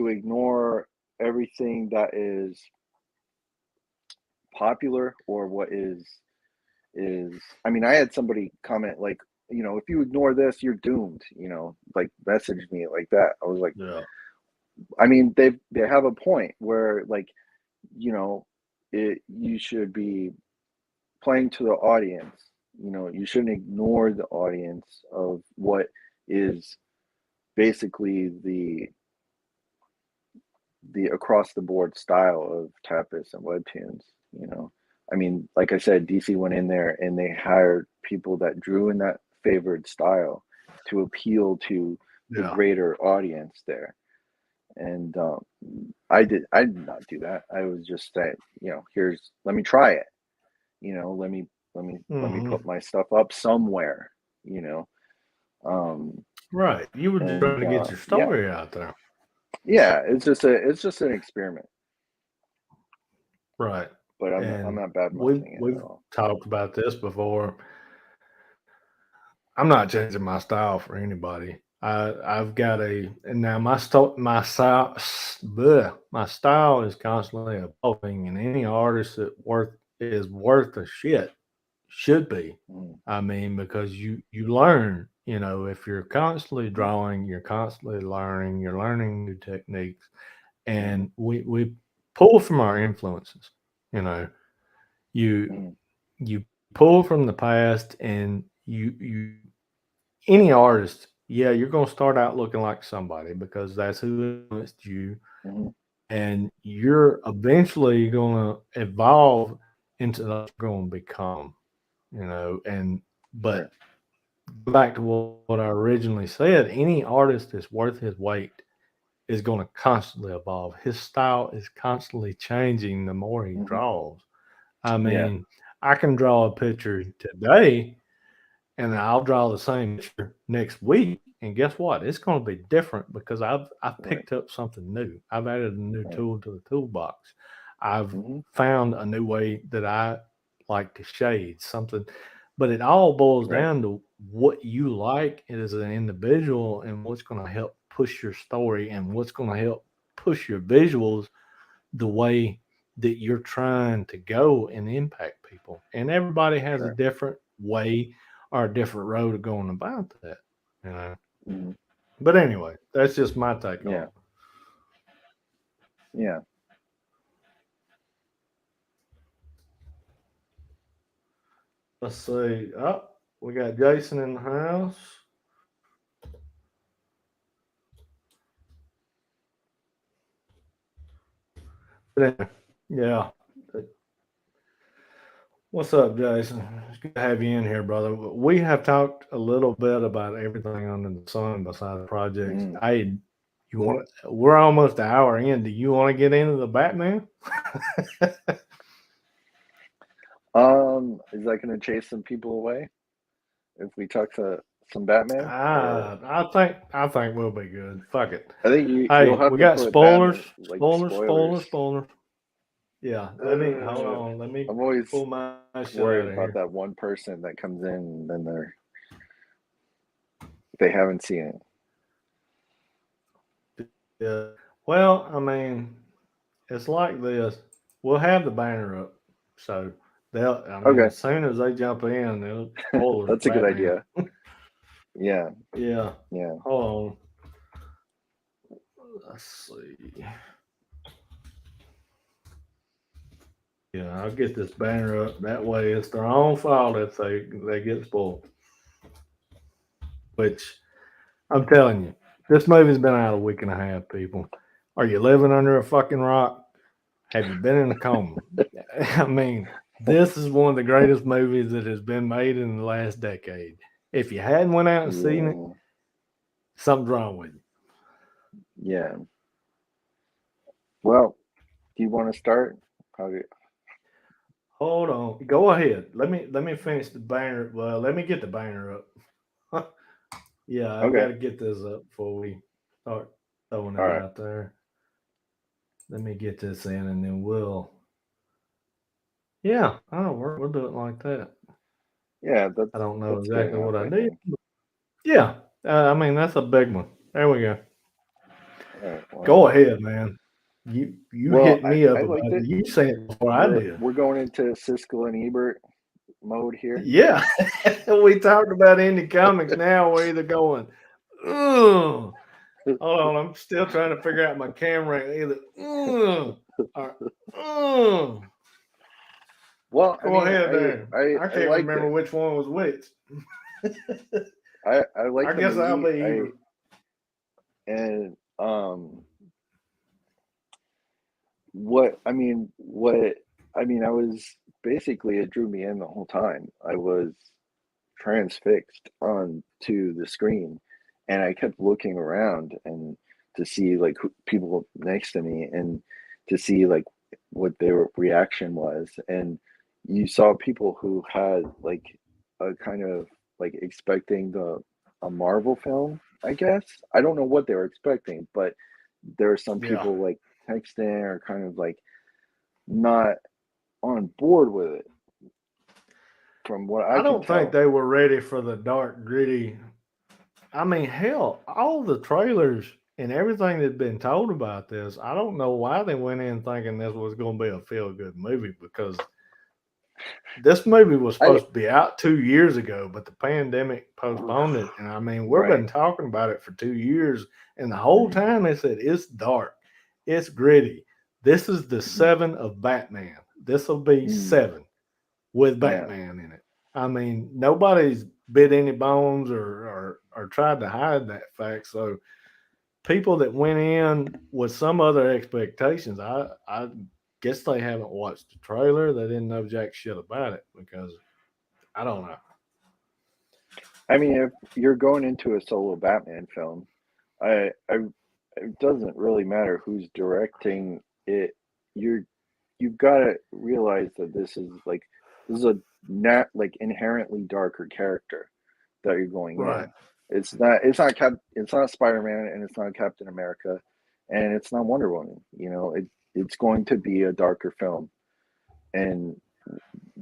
ignore everything that is popular, or what is I mean, I had somebody comment like, if you ignore this, you're doomed, like message me like that. I was like, Yeah. I mean, they have a point where, like, you know, you should be playing to the audience. You shouldn't ignore the audience of what is basically the across the board style of Tapas and webtoons. I mean, like I said, DC went in there and they hired people that drew in that favored style to appeal to the Yeah. greater audience there. And I did not do that. I was just saying, here's, let me try it. Let me let me Hmm. put my stuff up somewhere. You know, um, Right. You were just trying and to get your yeah, story out there. yeah. It's just an experiment. Right. but I'm And not bad we've mouthing it at we've all. talked about this before. I'm not changing my style for anybody. I've got a and now my style is constantly evolving, and any artist that worth a shit should be. Mm, I mean, because you learn, if you're constantly mm, drawing, you're constantly learning, you're learning new techniques, mm, and we pull from our influences. You know, you mm, you pull from the past, and you any artist, yeah, you're gonna start out looking like somebody because that's who influenced you, mm, and you're eventually gonna evolve into what you're gonna become. And right, but back to what I originally said, any artist that's worth his weight is going to constantly evolve. His style is constantly changing the more he hmm, draws. I yeah, mean, I can draw a picture today and I'll draw the same picture next week. And guess what? It's going to be different because I've right, picked up something new. I've added a new right, tool to the toolbox. I've hmm, found a new way that I like to shade something. But it all boils right, down to what you like as an individual and what's going to help push your story and what's going to help push your visuals the way that you're trying to go and impact people. And everybody has a sure, different way or a different road of going about that, you know. hmm, But anyway, that's just my take on yeah, it. yeah. Let's see. Oh, we got Jason in the house. But anyway, yeah. What's up, Jason? It's good to have you in here, brother. We have talked a little bit about everything under the sun besides projects. Mm. You want? We're almost an hour in. Do you want to get into the Batman? Is that going to chase some people away if we talk to some Batman? Or I think we'll be good. Fuck it. I think you'll Hey, have we to got put spoilers, Batman like spoilers, spoilers. spoilers, spoilers. Yeah, let me hold Uh, on. Let me I'm always pull my shit worried out of about here. that one person that comes in and then they haven't seen it. Yeah. Well, I mean, it's like this. We'll have the banner up, so they'll. I mean, Okay, as soon as they jump in, they'll spoilers that's a good Batman. idea. Yeah, Yeah. yeah. Hold on. Let's see. Yeah, I'll get this banner up. That way, it's their own fault if they get spoiled. Which I'm telling you, this movie's been out a week and a half. People, are you living under a fucking rock? Have you been in a coma? I mean, this is one of the greatest movies that has been made in the last decade. If you hadn't went out and seen it, Yeah, something's wrong with you. yeah. Well, do you want to start? Probably. Hold on, go ahead. Let me finish the banner. Well, let me get the banner up. Yeah, I've got Okay. to get this up before we start throwing All it right. out there. Let me get this in, and then we'll. Yeah, oh, we'll do it like that. Yeah, I don't know that's good exactly enough, what I I did. think. Yeah, I mean that's a big one. There we go. All right. Well, Go ahead, man. You well, hit me up I about liked it. it. You said it before I We're did. we're going into Siskel and Ebert mode here. Yeah, we talked about indie comics. Now we're either going, ugh. Hold on, I'm still trying to figure out my camera. Either or ugh. Well, I Go mean, ahead I there. I I I can't liked remember it. which one was which. I I liked the guess I'll movie. be I Ebert. and what I was basically it drew me in the whole time. I was transfixed onto the screen, and I kept looking around and to see like people next to me and to see like what their reaction was. And you saw people who had like a kind of like expecting the a Marvel film, I guess. I don't know what they were expecting, but there are some Yeah, people like texting or kind of like not on board with it, from what I I can don't think tell. they were ready for the dark, gritty. I mean, hell, all the trailers and everything that's been told about this, I don't know why they went in thinking this was going to be a feel good movie because this movie was I supposed to be out 2 years ago, but the pandemic postponed it. And I mean, we've right. been talking about it for 2 years, and the whole time they said it's dark, it's gritty. This is the Mm, seven of Batman. This will be mm, seven with yeah. Batman in it. I mean, nobody's bit any bones or tried to hide that fact. So people that went in with some other expectations, I guess they haven't watched the trailer. They didn't know jack shit about it because I don't know. I mean, if you're going into a solo Batman film, I it doesn't really matter who's directing it. You're you've got to realize that this is a not like inherently darker character that you're going Right. in. It's not Spider-Man, and it's not Captain America, and it's not Wonder Woman. It's going to be a darker film, and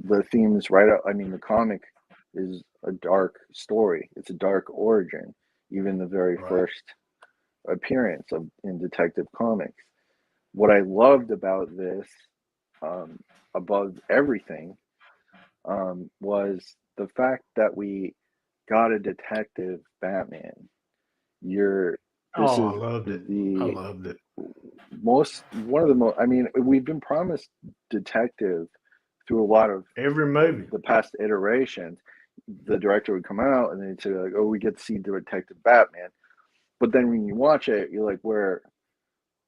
the themes right up. I mean, the comic is a dark story. It's a dark origin. Even the very Right. first appearance of in Detective Comics. What I loved about this, um, above everything, was the fact that we got a detective Batman. You're This Oh, I is loved it. I the loved it. most one of the most. I mean, we've been promised detective through a lot Every of movie. the past iterations. The director would come out and they'd say like, "Oh, we get to see the detective Batman," but then when you watch it, you're like, "Where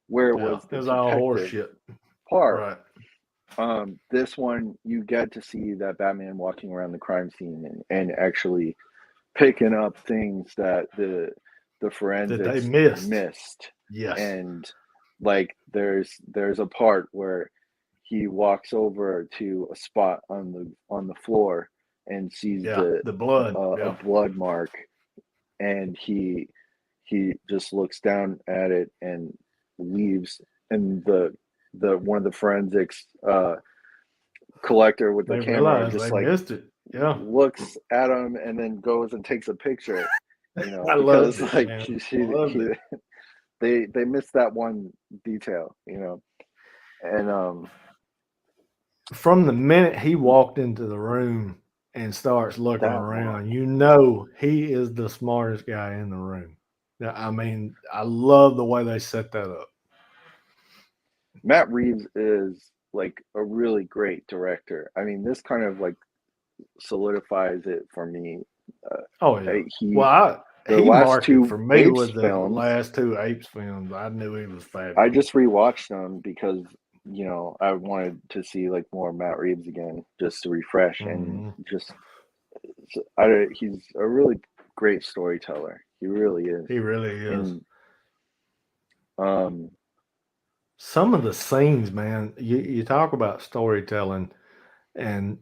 Yeah, was the it's all horse detective shit. part?" Right. This one, you get to see that Batman walking around the crime scene and actually picking up things that the That they forensics missed. missed. Yes. And like there's a part where he walks over to a spot on the floor and sees Yeah. The blood. a Yeah. blood mark, and he just looks down at it and leaves, and the one of the forensics collector with the They camera realized they just like missed it. Yeah. looks at him and then goes and takes a picture, I because loved it, like man. Loved it. they missed that one detail, and From the minute he walked into the room and starts looking that mark. around, you know he is the smartest guy in the room. Yeah, I mean, I love the way they set that up. Matt Reeves is like a really great director. I mean, this kind of like solidifies it for me. Uh, Oh yeah. he Well, The he last marked it two for me Apes with the films, last two Apes films. I knew he was I fabulous. just rewatched them because I wanted to see like more Matt Reeves again, just to refresh and Hmm. just he's a really great storyteller. He really is. He really is. And um, Some of the scenes, man. You talk about storytelling, and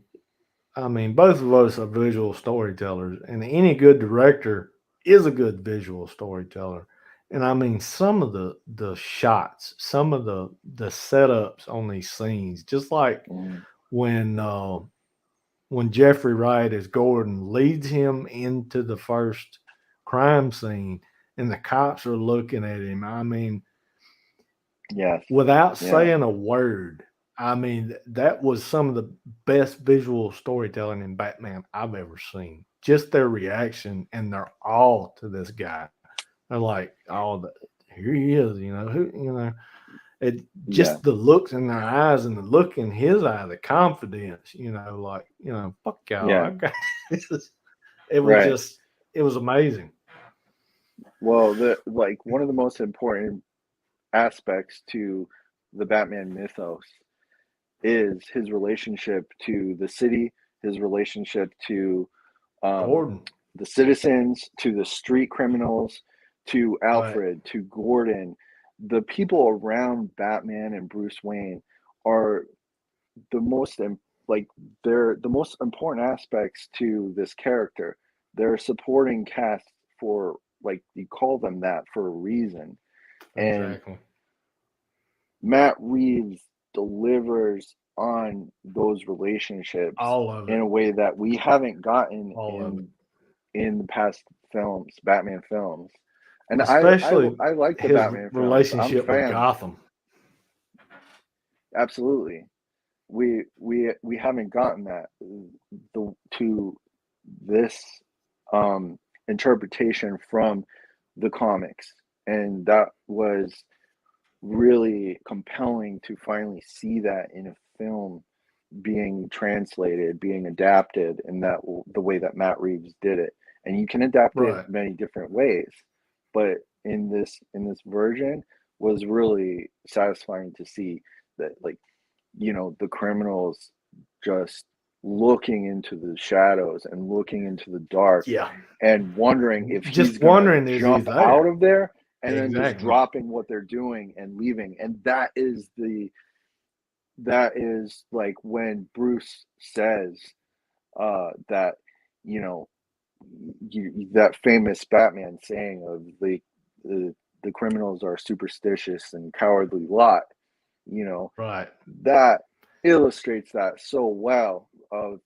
I mean, both of us are visual storytellers, and any good director is a good visual storyteller. And I mean, some of the shots, some of the setups on these scenes, just like mm, when uh, when Jeffrey Wright as Gordon leads him into the first crime scene, and the cops are looking at him. I mean, yes, without yeah, saying a word. I mean, that was some of the best visual storytelling in Batman I've ever seen. Just their reaction and their awe to this guy. They're like, "Oh, here he is," It yeah, just the looks in their eyes and the look in his eye, the confidence. Like fuck y'all. yeah, I got this. It was right. just, it was amazing. Well, the like one of the most important aspects to the Batman mythos is his relationship to the city, his relationship to um, Gordon, the citizens, to the street criminals, to right? Alfred, to Gordon. The people around Batman and Bruce Wayne are the most like they're the most important aspects to this character. They're a supporting cast for, like, you call them that for a reason. And Exactly. Matt Reeves delivers on those relationships All of in it. a way that we haven't gotten All of it. in the past films, Batman films. And Especially I like the his Batman films. I'm a relationship with fan. Gotham. Absolutely. We haven't gotten that to this um interpretation from the comics. And that was really compelling to finally see that in a film being translated, being adapted, and that the way that Matt Reeves did it. And you can adapt it Right. many different ways, but in this version was really satisfying to see that, like, the criminals just looking into the shadows and looking into the dark Yeah. and wondering if he's Just gonna wondering, is he jump out there? of there, and then just Exactly. dropping what they're doing and leaving. And that is like when Bruce says that, you know that famous Batman saying of the the criminals are superstitious and cowardly lot, you know, Right. that illustrates that so well, of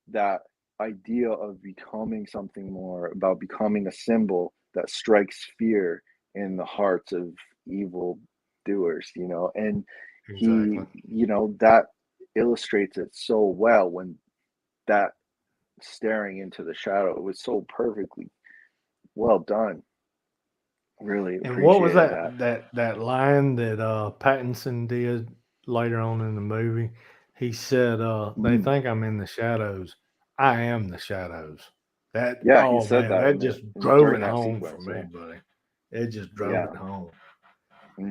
that idea of becoming something more, about becoming a symbol that strikes fear in the hearts of evil doers, and Exactly. that illustrates it so well when that staring into the shadow, it was so perfectly well done. Really And what was appreciated that. that line that Pattinson did later on in the movie? He said, "They Mhm. think I'm in the shadows. I am the shadows." That Yeah, he oh said man, that that just drove during it that home for sequence. me, Yeah, buddy. It just drove yeah. it home.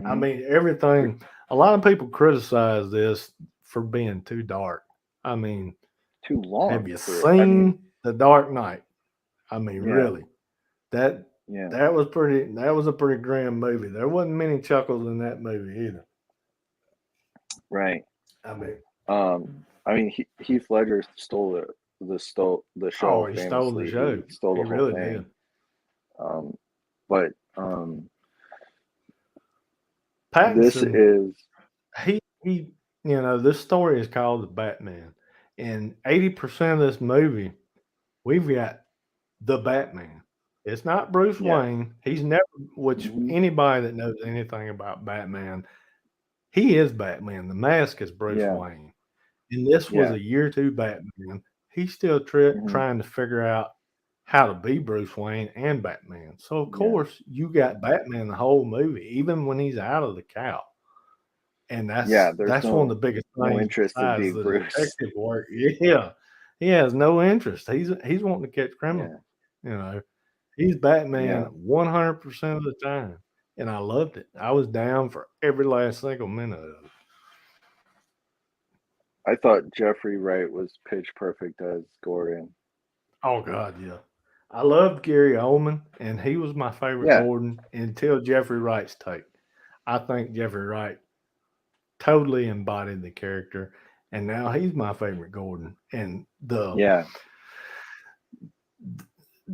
I Hmm. mean, everything. A lot of people criticize this for being too dark. I mean, Too have long you for it. I mean, seen The Dark Knight? I mean, yeah, really, that yeah, that was pretty. That was a pretty grand movie. There wasn't many chuckles in that movie either. right. I mean, Um, I mean, Heath Ledger stole the show oh, he stole the famously. show. He stole He the whole really thing. did. Um, but this Pattinson, is, he, this story is called The Batman, and 80% of this movie, we've got the Batman. It's not Bruce yeah, Wayne. He's never, which hmm, anybody that knows anything about Batman, he is Batman. The mask is Bruce yeah, Wayne. And this was yeah, a year two Batman. He's still hmm, trying to figure out how to be Bruce Wayne and Batman. So of yeah, course you got Batman the whole movie, even when he's out of the cowl. And yeah. There's that's one of the biggest no things interest in besides being the Bruce. detective work. Yeah. He has no interest. He's wanting to catch criminals. Yeah, You know, he's Batman yeah. 100% of the time. And I loved it. I was down for every last single minute of it. I thought Jeffrey Wright was pitch perfect as Gordon. Oh God, yeah. I loved Gary Oldman, and he was my favorite Yeah, Gordon until Jeffrey Wright's take. I think Jeffrey Wright totally embodied the character, and now he's my favorite Gordon. And the yeah,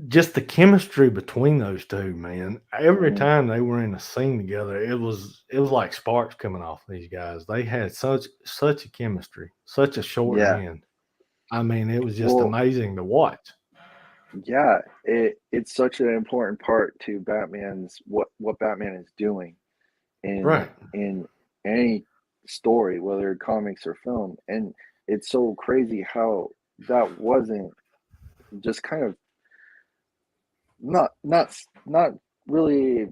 just the chemistry between those two, man. Every hmm, time they were in a scene together, it was like sparks coming off these guys. They had such a chemistry, such a yeah. shorthand. I mean, it was just Well, amazing to watch. yeah. It's such an important part to Batman's, what Batman is doing in Right. any story, whether comics or film. And it's so crazy how that wasn't just kind of not really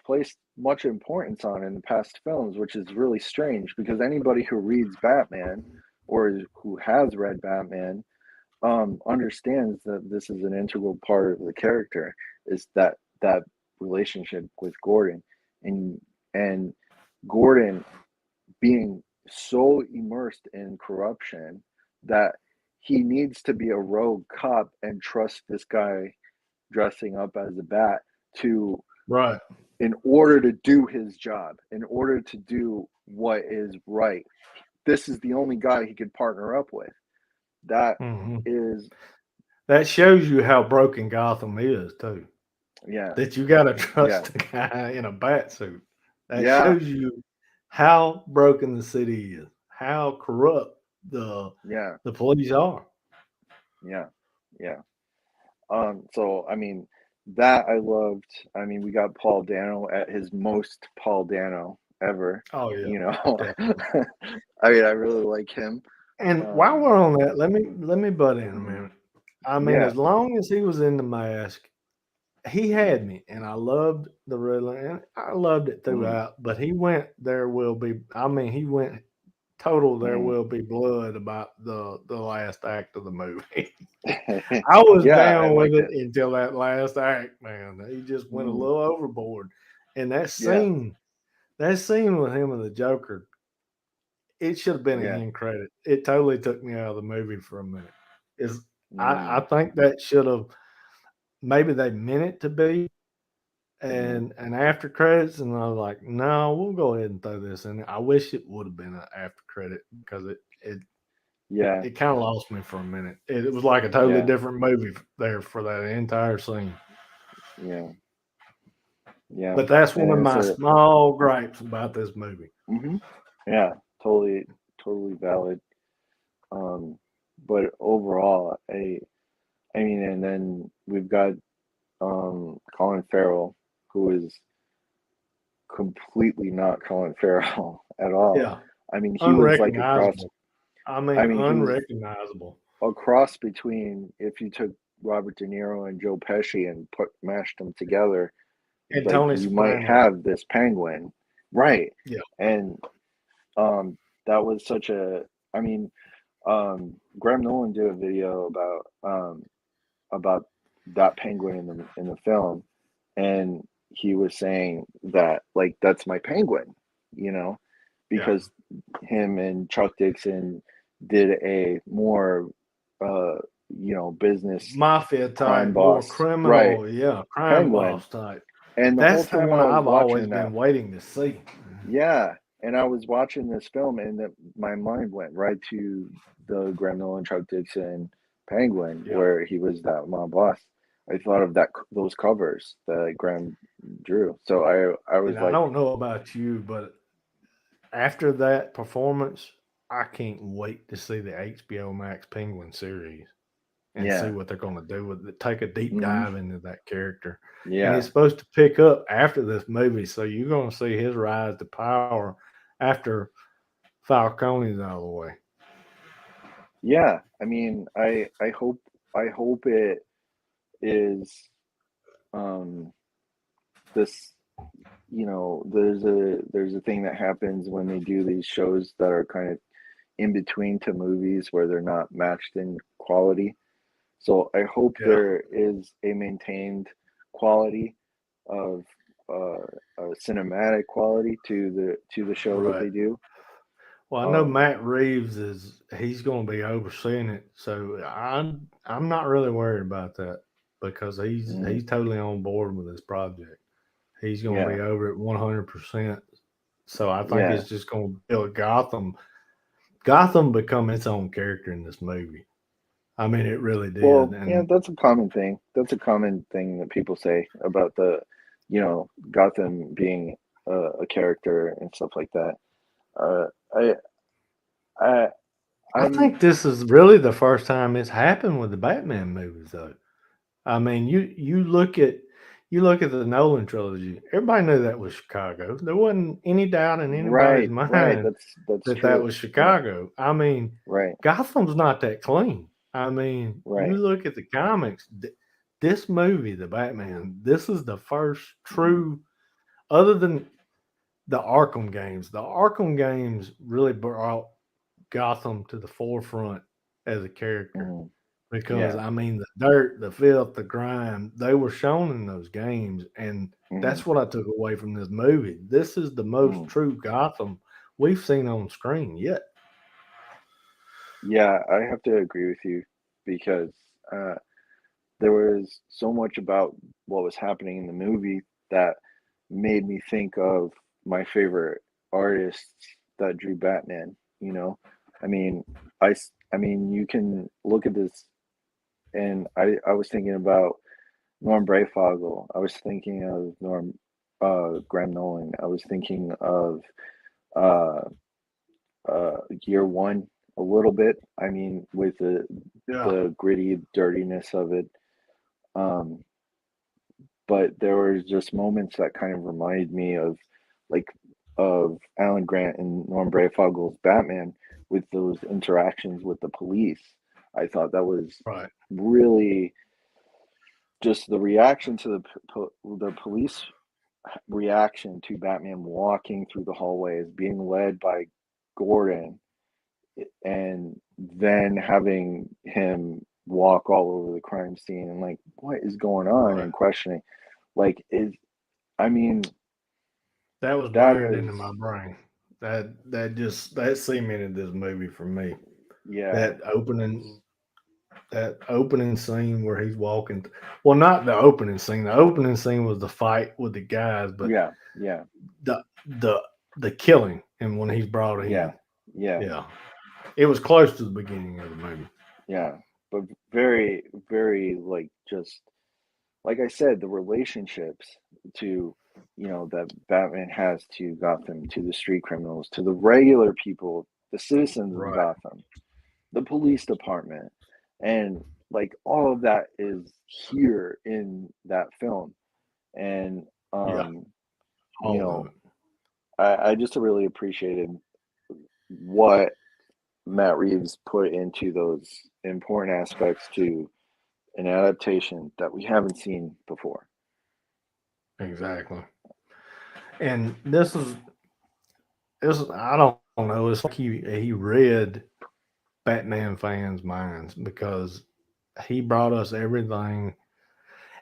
placed much importance on in the past films, which is really strange because anybody who reads Batman, or who has read Batman, understands that this is an integral part of the character, is that relationship with Gordon, and and Gordon being so immersed in corruption that he needs to be a rogue cop and trust this guy dressing up as a bat to Right. in order to do his job, in order to do what is right. This is the only guy he could partner up with. That Hmm. is, That shows you how broken Gotham is too. yeah, That you gotta yeah, trust a guy in a bat suit. That yeah, shows you how broken the city is, how corrupt. the Yeah. the police are. Yeah. Yeah. So I mean, that I loved. I mean, we got Paul Dano at his most Paul Dano ever. Oh yeah, You know, definitely. I mean, I really like him. And while Um, we're on that, let me butt in a mhm. minute. I mean, Yeah. as long as he was in the mask, he Mhm. had me, and I loved the Riddler, and I loved it Mhm. throughout. But he went, there will be. I mean, he went total. There Mhm. will be blood about the last act of the movie. I was Yeah, I down with liked it it. until that last act, man. He just went a Mhm. little overboard, and Yeah. that scene with him and the Joker, it should have been an Yeah. end credit. It totally took me out of the movie for a minute. Is I Mm. think that should have, maybe they meant it to be Mhm. and after credits, and I was like, no, we'll go ahead and throw this in. I wish it would have been an after credit because Yeah. it kind of lost me for a minute. It was like a totally Yeah. different movie there for that entire scene. Yeah. Yeah. But that's one of And it's my a small gripes about this movie. mhm. Yeah, totally totally valid. Um, but overall, I mean, and then we've got Colin Farrell, who is completely not Colin Farrell at all. Yeah, I mean, he was like a cross. unrecognizable. I mean, I mean, he was unrecognizable. a cross between if you took Robert De Niro and Joe Pesci and put mashed them together, And like Tony you might Soprano. have this penguin, right? Yeah, And that was such a. I mean, Graham Nolan did a video about that penguin in the film, and he was saying that like that's my penguin, you know, yeah. because him and Chuck Dixon did a more uh business Mafia crime type, more boss, right, criminal, yeah, crime penguin. boss type. And the whole That's the time I one was I've always watching that, been waiting to see. yeah, and I was watching this film, and my mind went right to the Graham Nolan Chuck Dixon Penguin, Yeah. where he was that mob boss. I thought of those covers that Graham drew. So I was And I like, don't know about you, but after that performance, I can't wait to see the HBO Max Penguin series and see yeah, what they're going to do with it. Take a deep hmm, dive into that character. And it's yeah, supposed to pick up after this movie. So you're going to see his rise to power after Falcone's out of the way. yeah. I mean, I hope it is um this. There's a thing that happens when they do these shows that are kind of in between to movies where they're not matched in quality. So I hope Yeah. there is a maintained quality of cinematic quality to the show that Right. they do. Well, I know Um, Matt Reeves he's going to be overseeing it, so I'm not really worried about that because mm, he's totally on board with this project. He's going to yeah, be over it 100%. So I think yeah. it's just going to build Gotham become its own character in this movie. I mean, it really did, Well, yeah, and that's a common thing. That's a common thing that people say about Gotham being a character and stuff like that. Uh, I, I, I I'm think this is really the first time it's happened with the Batman movies, though. I mean, you look at the Nolan trilogy. Everybody knew that was Chicago. There wasn't any doubt in anybody's right, right. mind That's that that true. was Yeah, Chicago. I mean, right, Gotham's not that clean. I mean, you right. look at the comics. This movie, the Batman, this is the first Hmm. true, other than the Arkham games. The Arkham games really brought Gotham to the forefront as a character. Hmm. Because Yeah. I mean, the dirt, the filth, the grime, they were shown in those games, and Hmm. that's what I took away from this movie. This is the most Hmm. true Gotham we've seen on screen yet. Yeah, I have to agree with you because uh, there was so much about what was happening in the movie that made me think of my favorite artists that drew Batman. You know, I mean, I mean, you can look at this, and I was thinking about Norm Brayfogle. I was thinking of Graham Nolan. I was thinking of uh, Year One. a little bit. I mean, with Yeah. the gritty dirtiness of it. Um, but there was just moments that kind of reminded me of like of Alan Grant and Norm Brayfogel's Batman with those interactions with the police. I thought that was Right. really just the reaction to the police reaction to Batman walking through the hallways, being led by Gordon, and then having him walk all over the crime scene and like what is going on Right. and questioning like is I mean That was that burned into is my brain. That cemented this movie for me. yeah That opening that opening scene where he's walking. Well, not the opening scene. The opening scene was the fight with the guys, but yeah yeah the the killing and when he's brought yeah in. yeah Yeah, it was close to the beginning of the movie. yeah but very very like just like I said, the relationships to that Batman has to Gotham, to the street criminals, to the regular people, the citizens of Right. Gotham, the police department, and like all of that is here in that film. And Yeah, you all of know, it. I just really appreciated what Matt Reeves put into those important aspects to an adaptation that we haven't seen before. Exactly. And this is I don't know. It's like he read Batman fans' minds because he brought us everything.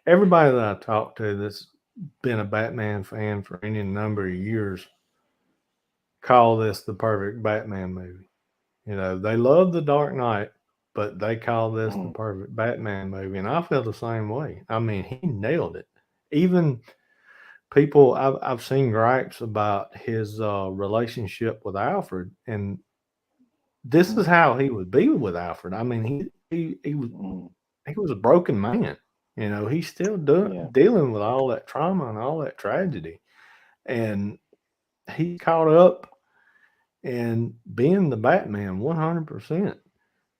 Everybody that I talked to that's been a Batman fan for any number of years call this the perfect Batman movie. You know, they love the Dark Knight, but they call this the Mhm, perfect Batman movie, and I feel the same way. I mean, he nailed it. Even people I've seen gripes about his relationship with Alfred, and this mhm, is how he would be with Alfred. I mean, mhm. he was a broken man. You know, he's still Yeah, dealing with all that trauma and all that tragedy, and he's caught up in being the Batman 100%.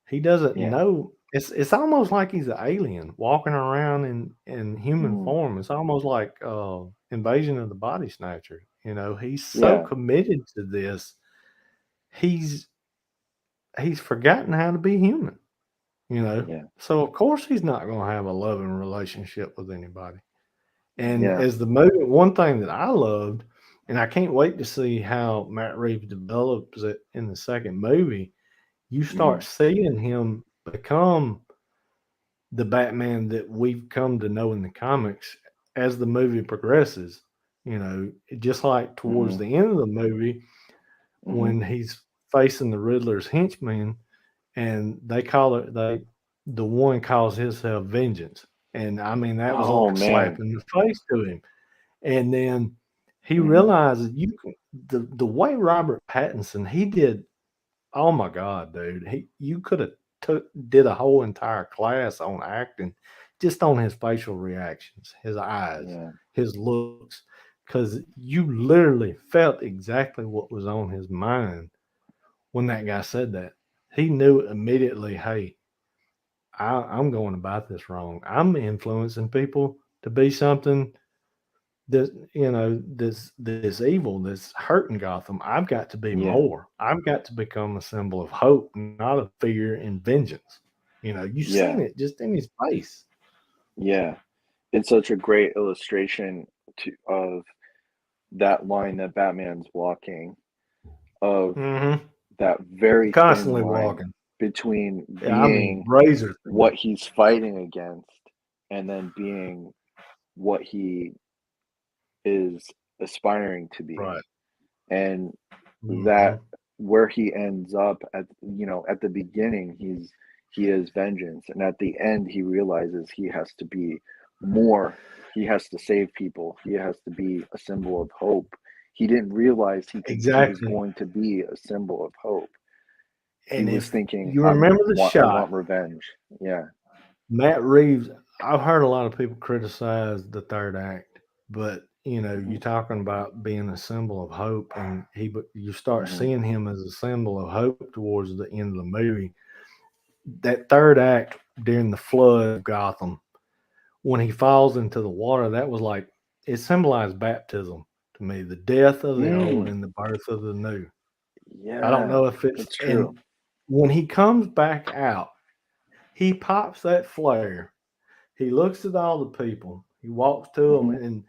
He doesn't yeah, know. It's almost like he's an alien walking around in human mhm, form. It's almost like Invasion of the Body Snatchers. You know, he's so yeah, committed to this. He's he's forgotten how to be human. You know, yeah, so of course he's not going to have a loving relationship with anybody. And yeah, as the movie, one thing that I loved, and I can't wait to see how Matt Reeves develops it in the second movie. You start mhm, seeing him become the Batman that we've come to know in the comics as the movie progresses. You know, just like towards mhm, the end of the movie mhm. when he's facing the Riddler's henchmen, and they call it the one calls himself Vengeance, and I mean that was Oh like a slap man. in the face to him. And then he Mhm, realizes you can the way Robert Pattinson he did. Oh my god, dude! You could have took did a whole entire class on acting, just on his facial reactions, his eyes, yeah, his looks, because you literally felt exactly what was on his mind when that guy said that. He knew immediately. Hey, I'm going about this wrong. I'm influencing people to be something this this evil that's hurting Gotham. I've got to be yeah, more. I've got to become a symbol of hope, not of fear and vengeance. You know, you've seen yeah, it just in his face. yeah. It's such a great illustration of that line that Batman's walking, of Hmm. that very thin Constantly line walking. between Yeah, I mean being razor thin. what he's fighting against and then being what he is aspiring to be. Right. And that Hmm. where he ends up at at the beginning he is vengeance, and at the end he realizes he has to be more. He has to save people, he has to be a symbol of hope. He didn't realize he was Exactly. going to be a symbol of hope. He And was if thinking you remember the I shot, want revenge. Yeah. Matt Reeves, I've heard a lot of people criticize the third act, but you're Hmm. talking about being a symbol of hope, and you start Hmm. seeing him as a symbol of hope towards the end of the movie. That third act during the flood of Gotham, when he falls into the water, that was like it symbolized baptism to me, the death of the old Mm, and the birth of the new. I don't yeah, know if it's that's true. and when he comes back out, he pops that flare. He looks at all the people. He walks to them, Hmm. and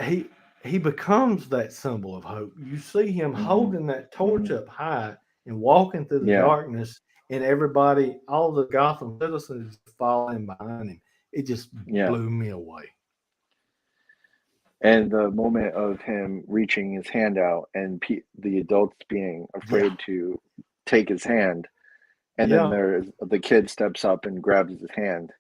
he he becomes that symbol of hope. You see him Hmm. holding that Hmm. torch up high and walking through the Yeah, darkness, and everybody, all the Gotham citizens, falling behind him. It just yeah. blew me away. And the moment of him reaching his hand out and the adults being Yeah, afraid to take his hand, and then yeah, there's the kid steps up and grabs his hand,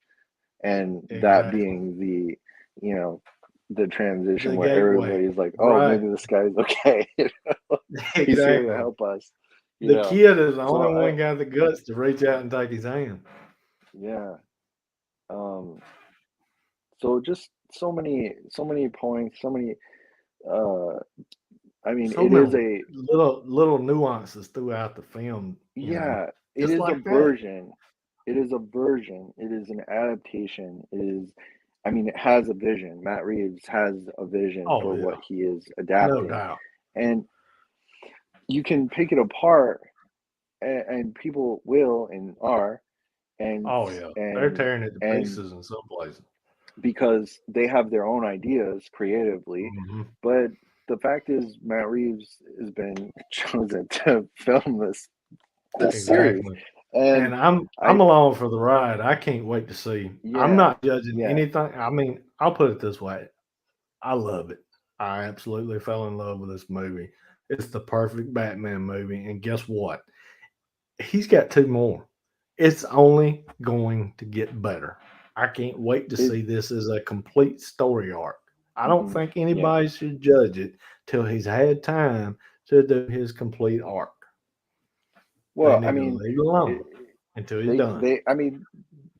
and that exactly. being the, you know, the transition The where gateway, everybody's like, oh, right? maybe this guy's okay. He's here to Exactly. help us, you The know. kid is the So only one got the guts to reach out and take his hand. yeah. Um, so just so many points, so many. Uh, I mean, So it is many a little nuances throughout the film, yeah, it just is a like that. version. It is a version. It is an adaptation. It is, I mean, it has a vision. Matt Reeves has a vision Oh for yeah, what he is no adapting, doubt. and you can pick it apart, and people will and are, and Oh yeah, they're and tearing it to and pieces in some places. because they have their own ideas creatively, Hmm. but the fact is, Matt Reeves has been chosen to film this series, Exactly. and And I'm I along for the ride. I can't wait to see. I'm yeah, not judging yeah, anything. I mean, I'll put it this way. I love it. I absolutely fell in love with this movie. It's the perfect Batman movie. And guess what? He's got two more. It's only going to get better. I can't wait to it see this as a complete story arc. I don't hmm think yeah. anybody should judge it till he's had time to do his complete arc. They Well, I need to mean, leave it alone it, until he's done. I mean,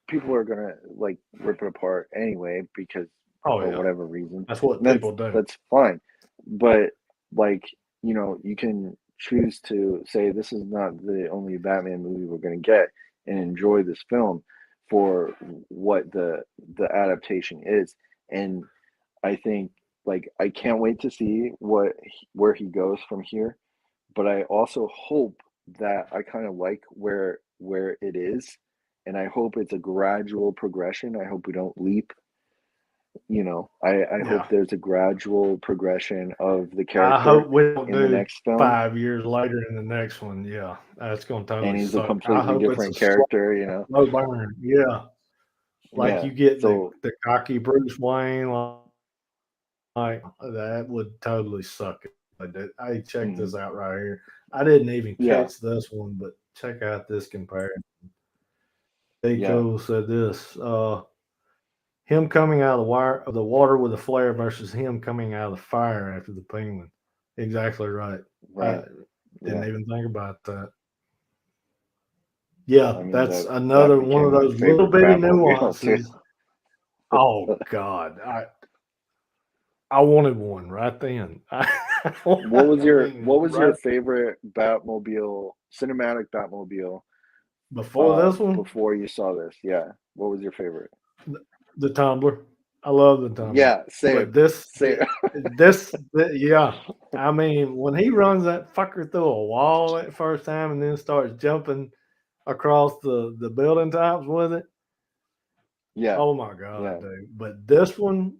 people are gonna like rip it apart anyway because Oh for yeah, whatever reason, that's what and people do. that's fine. But like, you know, you can choose to say this is not the only Batman movie we're gonna get and enjoy this film for what the adaptation is. And I think like I can't wait to see where he goes from here, but I also hope that I kind of like where it is, and I hope it's a gradual progression. I hope we don't leap. You know, I hope Yeah, there's a gradual progression of the I character hope we don't in the do next film, 5 years later in the next one. Yeah, that's gonna and totally he's a suck. I completely hope it's a different character. You know, slow burn. Yeah, like yeah. you get So, the cocky Bruce Wayne. Like that would totally suck if they did. Hey, check mhm, this out right here. I didn't even yeah, catch this one, but check out this comparison. yeah, Deco said this. Him coming out of the water with a flare versus him coming out of the fire after the penguin. Exactly right. I right, didn't yeah. even think about that. Yeah, I mean that's that another one of became my those little favorite bitty Batmobile too. nuances. Oh God, I wanted one right then. I mean, What was your right favorite Batmobile, cinematic Batmobile, before this one, before you saw this? Yeah. What was your favorite? the tumbler. I love the tumbler, Yeah, but same. Same. yeah. I mean, when he runs that fucker through a wall that first time and then starts jumping across the building tops with it. Yeah. Oh my god, Yeah. dude! But this one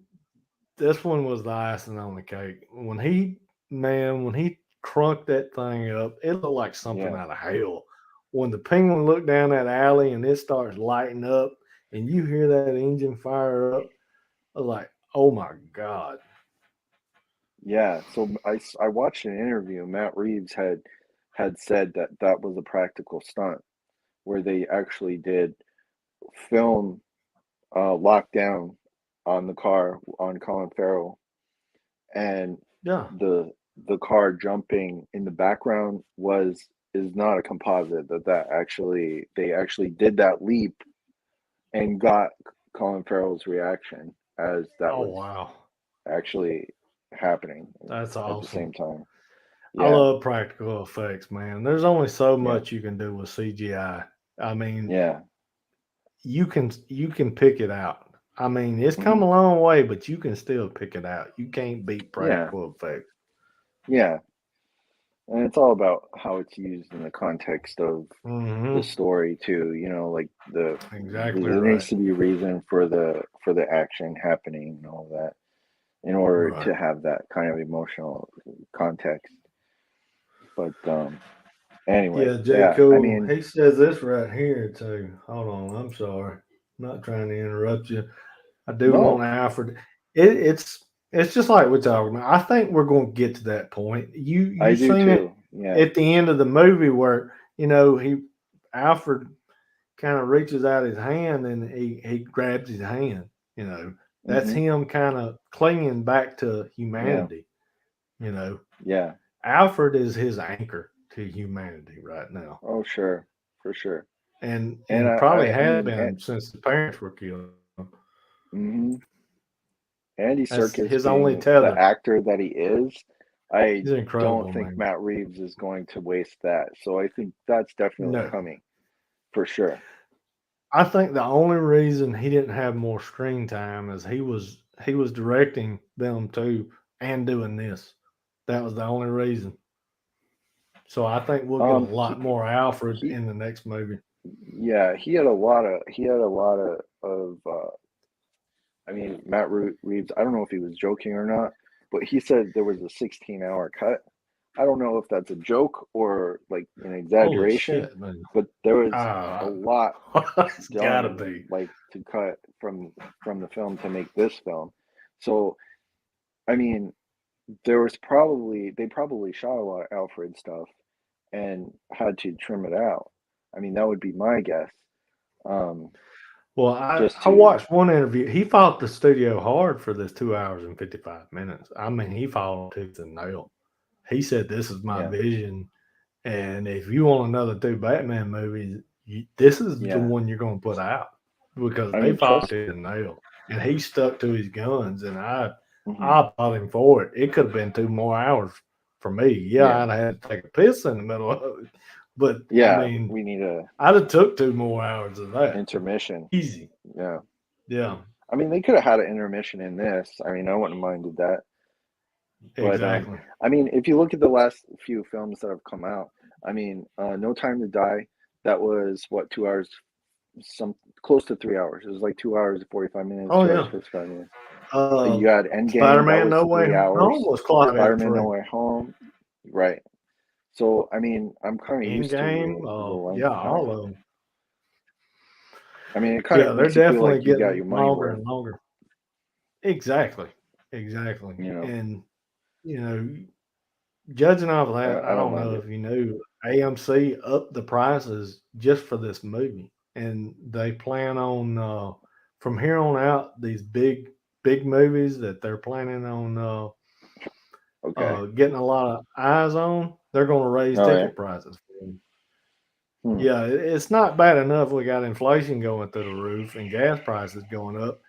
was the icing on the cake. When he crunked that thing up, it looked like something Yeah. out of hell. When the penguin looked down that alley and it starts lighting up, and you hear that engine fire up, I was like, "Oh my god!" Yeah. So I watched an interview. Matt Reeves had said that that was a practical stunt where they actually did film lockdown on the car on Colin Farrell, and Yeah, the the car jumping in the background was is not a composite, that actually they actually did that leap and got Colin Farrell's reaction as that oh was wow, actually happening That's at the awesome. same time. I Yeah, love practical effects, man. There's only so yeah, much you can do with CGI. I mean, yeah. you can pick it out. I mean, it's Hmm. come a long way, but you can still pick it out. You can't beat Yeah, practical effects. yeah. And it's all about how it's used in the context of the Hmm. story too. Like Exactly there needs right. to be a reason for the action happening and all that in order Right. to have that kind of emotional context. But anyway, Yeah, J. yeah. I Cool. mean, He says this right here too. Hold on, I'm sorry. I'm not trying to interrupt you. I do want no, Alfred. It's just like we're talking about. I think we're going to get to that point. You I do seen it too. Yeah. at the end of the movie where he Alfred kind of reaches out his hand and he grabs his hand. You know that's Hmm. him kind of clinging back to Yeah. humanity. You know Yeah. Alfred is his anchor to humanity right now, Oh, sure, for sure. And and probably I has mean, been since his parents were killed. mhm. Andy That's Serkis his only being the tether. actor that he is, I He's don't incredible, think man. Matt Reeves is going to waste that. So I think that's definitely No, coming for sure. I think the only reason he didn't have more screen time is he was directing them too and doing this. That was the only reason. So I think we'll get a lot He more Alfred he in the next movie. yeah, he had a lot of I mean, Reeves, I don't know if he was joking or not, but he said there was a 16-hour cut. I don't know if that's a joke or like an Holy exaggeration, shit, man! but there was a Ah, lot it's gotta done be. like to cut from the film to make this film. So, I mean, they probably shot a lot of Alfred stuff and had to trim it out. I mean, that would be my guess. Um, Well, just I to watched one interview. He fought the studio hard for this 2 hours and 55 minutes. I mean, he fought tooth and nail. He said, "This is my yeah, vision. And if you want another two Batman movies, this is the yeah. one you're going to put out because I they mean, fought trust. to the nail, and he stuck to his guns, and Hmm. I applaud him for it. It could have been 2 more hours for me. Yeah, Yeah, I'd have had to take a piss in the middle of it, but I yeah. mean, We need a I'd have took 2 more hours of that intermission. easy. Yeah. Yeah, I mean, they could have had an intermission in this. I mean, I wouldn't have minded that. But exactly. I mean, if you look at the last few films that have come out, I mean, No Time to Die, that was what 2 hours, some close to 3 hours. It was like 2 hours and 45 minutes, Oh 2 hours yeah. 55 minutes. Uh, You had Endgame, that Spider-Man: was No Way 3 hours. Home was clocked at Spider-Man: No 3. Way Home, right? So I mean, I'm kind of used to Endgame, the yeah, length of all time. of them. I mean, it kind Yeah, of they're makes you feel definitely like you got getting your money longer worth, and longer. Exactly. Exactly. you know. And, you know, judging off of that, I I don't don't mind know it. if you knew AMC upped the prices just for this movie. And they plan on, from here on out, these big movies that they're planning on Okay. getting a lot of eyes on, they're going to raise Oh yeah. ticket prices for them. Hmm. Yeah, it's not bad enough we got inflation going through the roof and gas prices going up.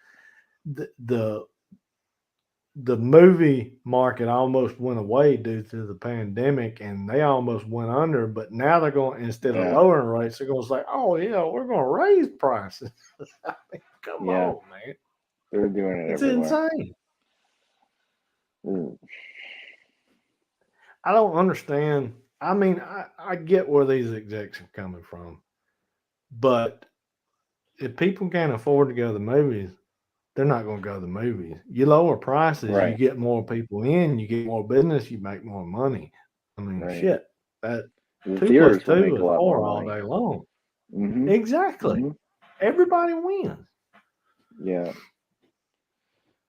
The movie market almost went away due to the pandemic and they almost went under, but now they're going, instead of Yeah. lowering rates, they're going to say, oh yeah, we're going to raise prices. I mean, come Yeah. on, man. They're doing it It's everywhere. insane. Mm. I don't understand. I mean, I get where these execs are coming from, but if people can't afford to go to the movies, they're not going to go to the movies. You lower prices, you Right. get more people in, you get more business, you make more money. I mean, Right. shit, that The two plus theaters will two make a is lot more four all money. day long. Mhm. Exactly. Mhm. Everybody wins. Yeah.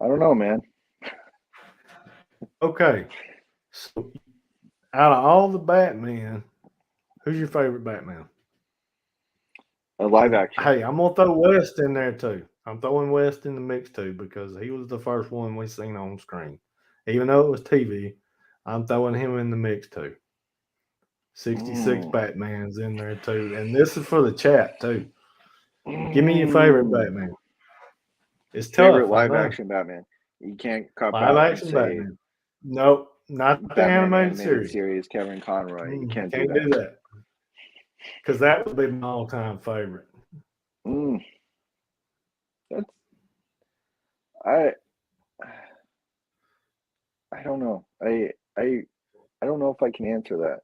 I don't know, man. Okay, so out of all the Batman, who's your favorite Batman? A live And action. hey, I'm gonna throw West in there too. I'm throwing West in the mix too because he was the first one we seen on screen. Even though it was TV, I'm throwing him in the mix too. 66 Mm. Batman's in there too. And this is for the chat too. Give me your favorite Mm. Batman. It's Favorite tough, I live know. action Batman. You can't cut Live back and action say Batman. Nope, not the Batman animated animated series. series, Kevin Conroy. You can't do Can't that. do that because that would be my all-time favorite. Mm, that's I I don't know. I don't know if I can answer that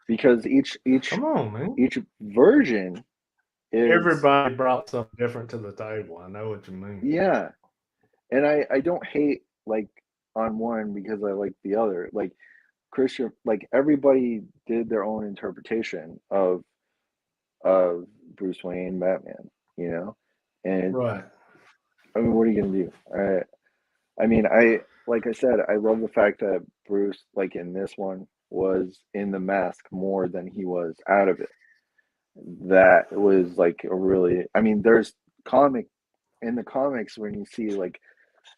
because Come on, man. each version is Everybody brought something different to the table. I know what you mean. yeah, and I don't hate like on one because I like the other. Like Christian, like everybody did their own interpretation of Bruce Wayne Batman, you know? And Right. I mean, what are you gonna do? I mean, like I said, I love the fact that Bruce, like in this one, was in the mask more than he was out of it. That was like a really, I mean, there's comic in the comics when you see like,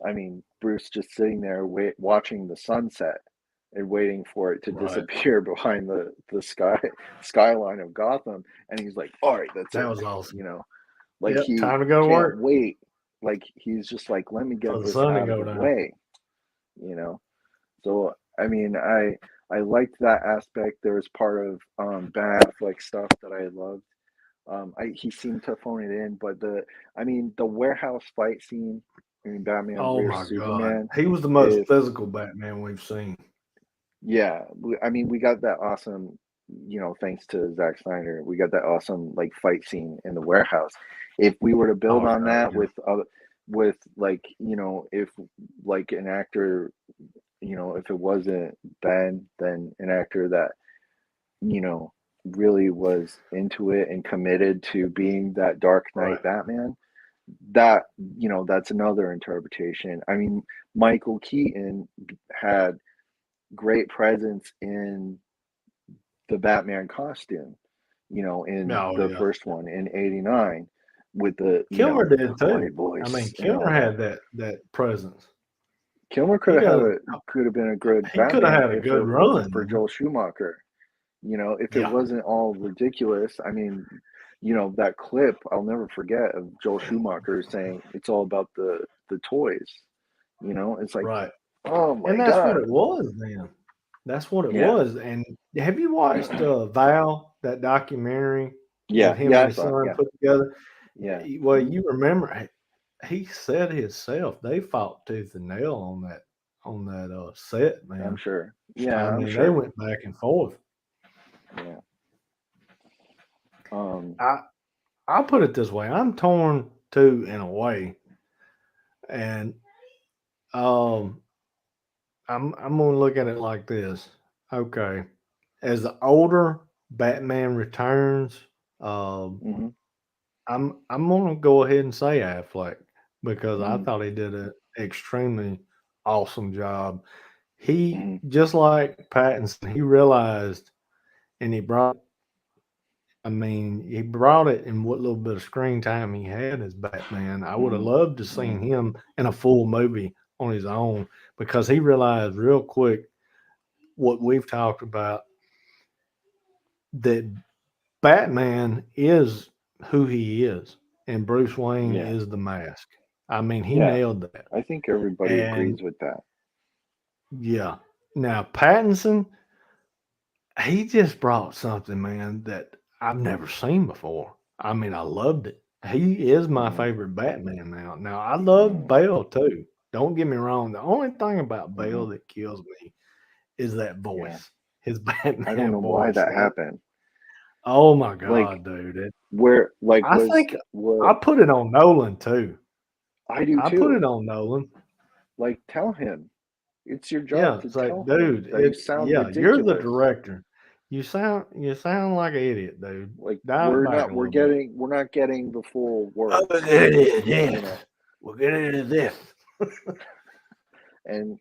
I mean, Bruce just sitting there watching the sunset and waiting for it to Right. disappear behind the skyline of Gotham, and he's like, "All right, that's That it," was awesome. you know, like Yep. he Time to go to can't work wait. Like he's just like, "Let me for get the this sun to out of go the down. way," you know. So I mean, I liked that aspect. There was part of Ben Affleck stuff that I loved. He seemed to phone it in, but I mean, the warehouse fight scene in Batman Oh vs my God. Superman He was the most is, physical Batman we've seen. yeah. I mean, we got that awesome, thanks to Zack Snyder, we got that awesome like fight scene in the warehouse. If we were to build Oh on God, that yeah. with like, if like an actor, if it wasn't Ben, then an actor that really was into it and committed to being that Dark Knight Right. Batman, that, that's another interpretation. I mean, Michael Keaton had great presence in the Batman costume, in Oh the yeah. first one in '89 with the, Kilmer did white too. I mean, voice and Kilmer all that. had that presence. Kilmer He does. could have been a good He could have Batman had a if good it wasn't run, for man. Joel Schumacher. If it Yeah. wasn't all ridiculous, I mean, that clip I'll never forget of Joel Schumacher saying it's all about the toys. It's like, Right. oh And my that's what God. it was then. That's what it Yeah. was. And have you watched Val, that documentary that Yeah. him Yeah, and I his saw it. son Yeah. put together? Yeah. Well, Hmm. you remember he said himself they fought tooth and nail on that set, I'm man. sure. I Yeah, I'm mean, they sure. went back and forth. Yeah. Um, I I'll put it this way: I'm torn too in a way, and um, I'm gonna look at it like this. Okay, as the older Batman returns, um, hmm I'm gonna go ahead and say Affleck because I hmm thought he did an extremely awesome job. He hmm just like Pattinson, he realized and he brought. I mean, he brought it in what little bit of screen time he had as Batman. I would have hmm loved to hmm seen him in a full movie on his own because he realized real quick what we've talked about that Batman is who he is and Bruce Wayne Yeah. is the mask. I mean, he Yeah. nailed that. I think everybody And agrees with that. yeah, now Pattinson, he just brought something, man, that I've never seen before. I mean, I loved it. He is my Hmm favorite Batman now. Now, I love hmm Bale too. Don't get me wrong. The only thing about hmm Bale that kills me is that Yeah. voice, his I don't Batman know why voice. that happened. Oh my Like, God, dude! where, like, I think what I put it on Nolan too. I do I put too. it on Nolan. Like, tell him. It's your job Yeah, to it's like, tell him dude, that you it sound yeah, you're the ridiculous. director. You sound like an idiot, dude. Like, Dial it back a little bit. we're not getting the full Oh, words, we'll get into you this. know. We'll get into this. And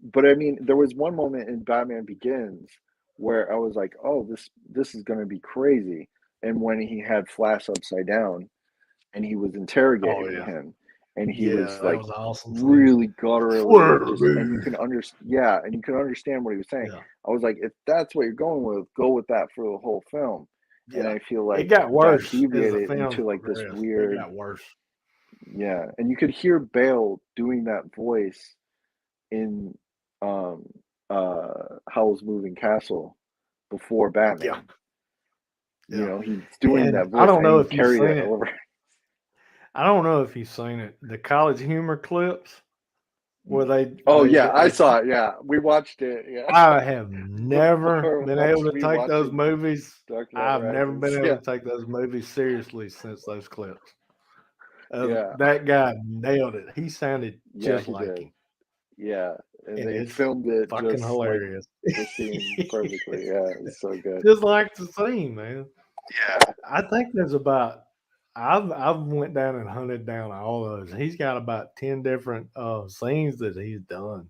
but I mean, there was one moment in Batman Begins where I was like, "Oh, this is going to be crazy." And when he had Flash upside down and he was Oh interrogating yeah, him, and he yeah, was that like was an awesome scene. really gutturally, Swear to just, and you me. can understand, yeah, and you can understand what he was saying. Yeah, I was like, if that's what you're going with, go with that for the whole film. And yeah. I feel It like got that worse as the deviated film into like this progressed. It weird, got worse. Yeah, and you could hear Bale doing that voice in um Howl's Moving Castle before Yeah, Batman. You yeah. know, he's doing And that I voice don't and know he if you've carried seen it it. over. I don't know if you've seen it. The College Humor clips where Oh they yeah, I they saw it. Yeah, we watched it. Yeah, I have never before been able watch to me take those watching movies. Dark Knight I've never Rises. been able Yeah, to take those movies seriously since those clips. yeah, That guy nailed it. He sounded yeah, just he like did. him, Yeah, and and they it's filmed it fucking just like hilarious. the scene perfectly. Yeah, it's so good. Just like the scene, man. Yeah. I think there's about I've went down and hunted down all those. He's got about 10 different scenes that he's done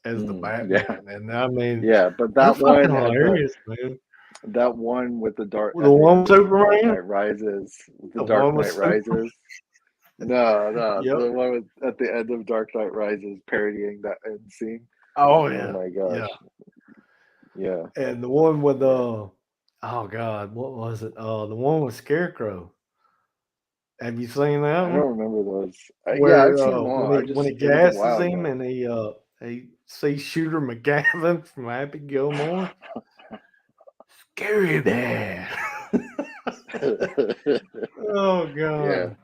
as the Batman. Yeah, And I mean, yeah, but they're that fucking one at the hilarious, man. that one with the dark The at the one end with of Dark Superman, Knight Rises, the the Dark one with Knight Superman. Rises. No, no, Yep. the one with at the end of Dark Knight Rises parodying that end scene. Oh Oh yeah. my Yeah. gosh. Yeah, And the one with yeah. oh god, what was it? The one with Scarecrow. Have you seen that I one? don't remember those. Yeah, I've Where seen them all. I when just he it was a gasses while him ago. and he sees Shooter McGavin from Happy Gilmore. Scary man. Oh Yeah. god.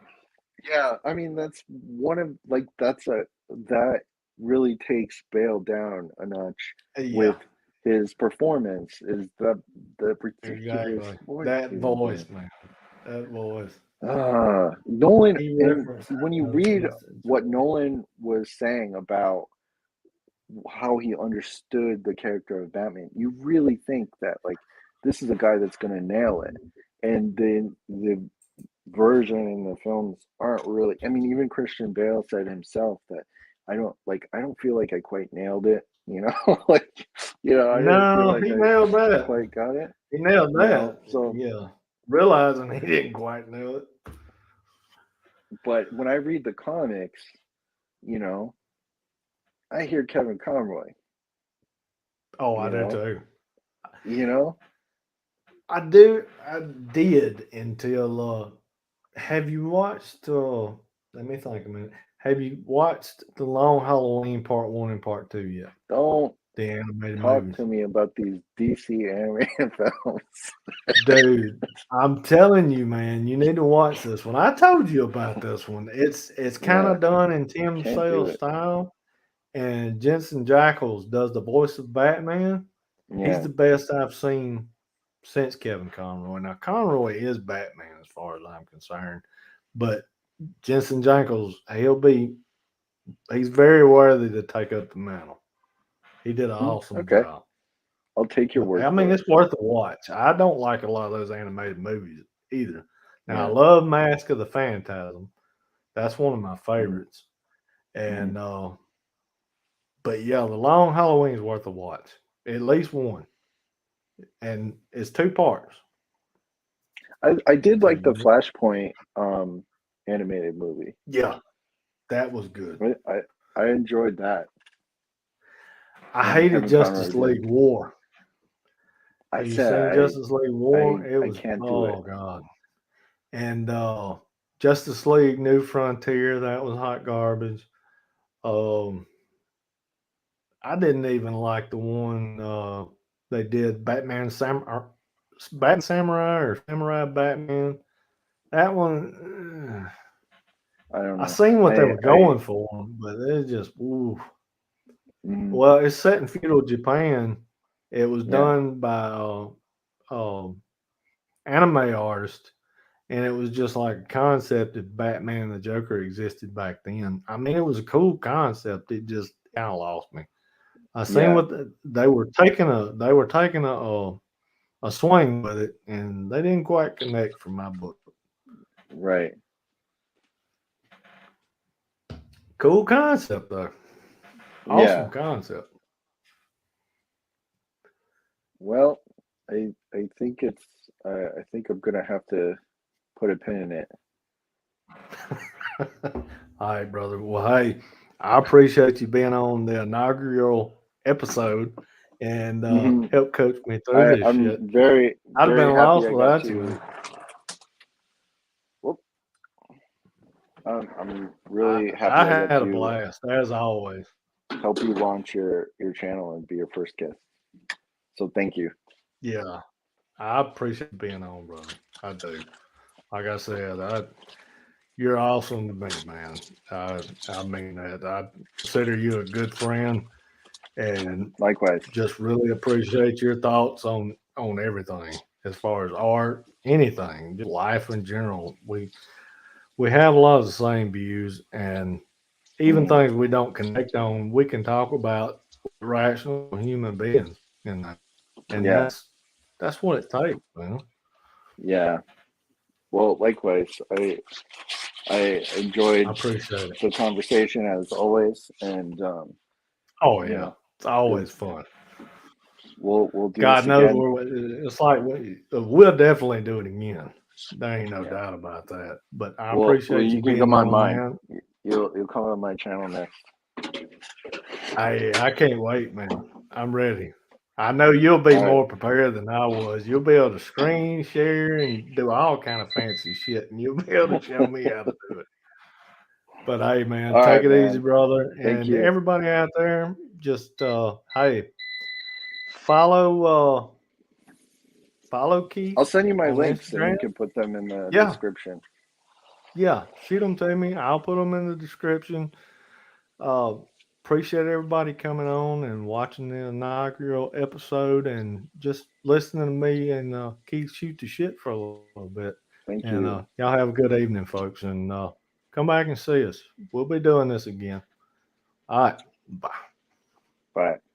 Yeah, I mean that's one of like that's a that really takes Bale down a notch with Yeah, his performance is the ridiculous exactly. voice That he was doing. voice, man. That voice. Nolan, He and referenced when you that in read his what intro. Nolan was saying about how he understood the character of Batman, you really think that like this is a guy that's gonna nail it. And then the version in the films aren't really, I mean, even Christian Bale said himself that I don't feel like I quite nailed it, you know, like I didn't feel No, like he I nailed that. quite got it, He nailed that. so Yeah. Realizing he didn't quite nail it. but when I read the comics, you know, I hear Kevin Conroy, Oh, I you do know, too. you know, I did until have you watched let me think a minute. Have you watched The Long Halloween Part One and Part Two yet? don't The animated talk movies. to me about these DC animated films. Dude, I'm telling you, man, you need to watch this one. I told you about this one. It's kind Yeah, of done in Tim can't do Sale it. style, and Jensen Jackals does the voice of Batman. He's Yeah, the best I've seen since Kevin Conroy. Now Conroy is Batman as far as I'm concerned, but Jensen Jackals, he's very worthy to take up the mantle. He did an awesome okay, job. I'll take your But word I mean, for it. it's worth a watch. I don't like a lot of those animated movies either. Now, I Yeah. love Mask of the Phantasm. That's one of my Mhm, favorites. mhm. And but yeah, The Long Halloween is worth a watch. At least one. And it's two parts. I did So like the Flashpoint animated movie. yeah, that was good. I enjoyed that I when hated Kevin Conroy Justice did. League War. I Have you said seen Justice League War? It I was can't do it. oh god. And Justice League New Frontier, that was hot garbage. Um I didn't even like the one they did Batman Samurai or Samurai Batman. That one, I don't I know. seen what they were I going for, but it just ooh. mm, Well, it's set in feudal Japan. It was yeah, done by uh, anime artist, and it was just like a concept if Batman and the Joker existed back then. I mean, it was a cool concept. It just kind of lost me. I seen yeah, what they were taking a swing with it, and they didn't quite connect for my book. right. Cool concept though, awesome Yeah. concept. Well, I think it's I think I'm gonna have to put a pin in it. All right, brother. Well, hey, I appreciate you being on the inaugural episode and Hmm. help coach me through this I'm shit. very I'd have very been happy lost I got without you, man. to. Whoop, I'm I really I happy I had a got to blast as always. help you launch your channel and be your first guest. So thank you. Yeah, I appreciate being on, brother. I do. Like I said, you're awesome to me, man. I mean that. I consider you a good friend, and Likewise. just really appreciate your thoughts on everything as far as art, anything, just life in general. We have a lot of the same views, and even Hmm. things we don't connect on, we can talk about with rational human beings, and Yeah, that's what it takes, man. yeah. Well, likewise. I I enjoyed appreciate it. the conversation as always, and Oh you yeah, know, it's always is fun. we'll do this God knows again. it's like we'll definitely do it again. There ain't no Yeah. doubt about that. But I Well, appreciate you you can being come on on, mine. man. You'll come on my channel next. I can't wait, man. I'm ready. I know you'll be All right. more prepared than I was. You'll be able to screen share and do all kind of fancy shit, and you'll be able to show me how to do it. But hey, man, All take right, it easy, man. brother. Thank And you. everybody out there, just hey, follow follow I'll Keith send you my on links, and Instagram. you can put them in the Yeah, description. yeah. Shoot them to me. I'll put them in the description. Uh, appreciate everybody coming on and watching the inaugural episode and just listening to me and Keith shoot the shit for a little bit. And Thank you. y'all have a good evening, folks. And come back and see us. We'll be doing this again. All right. Bye. Bye.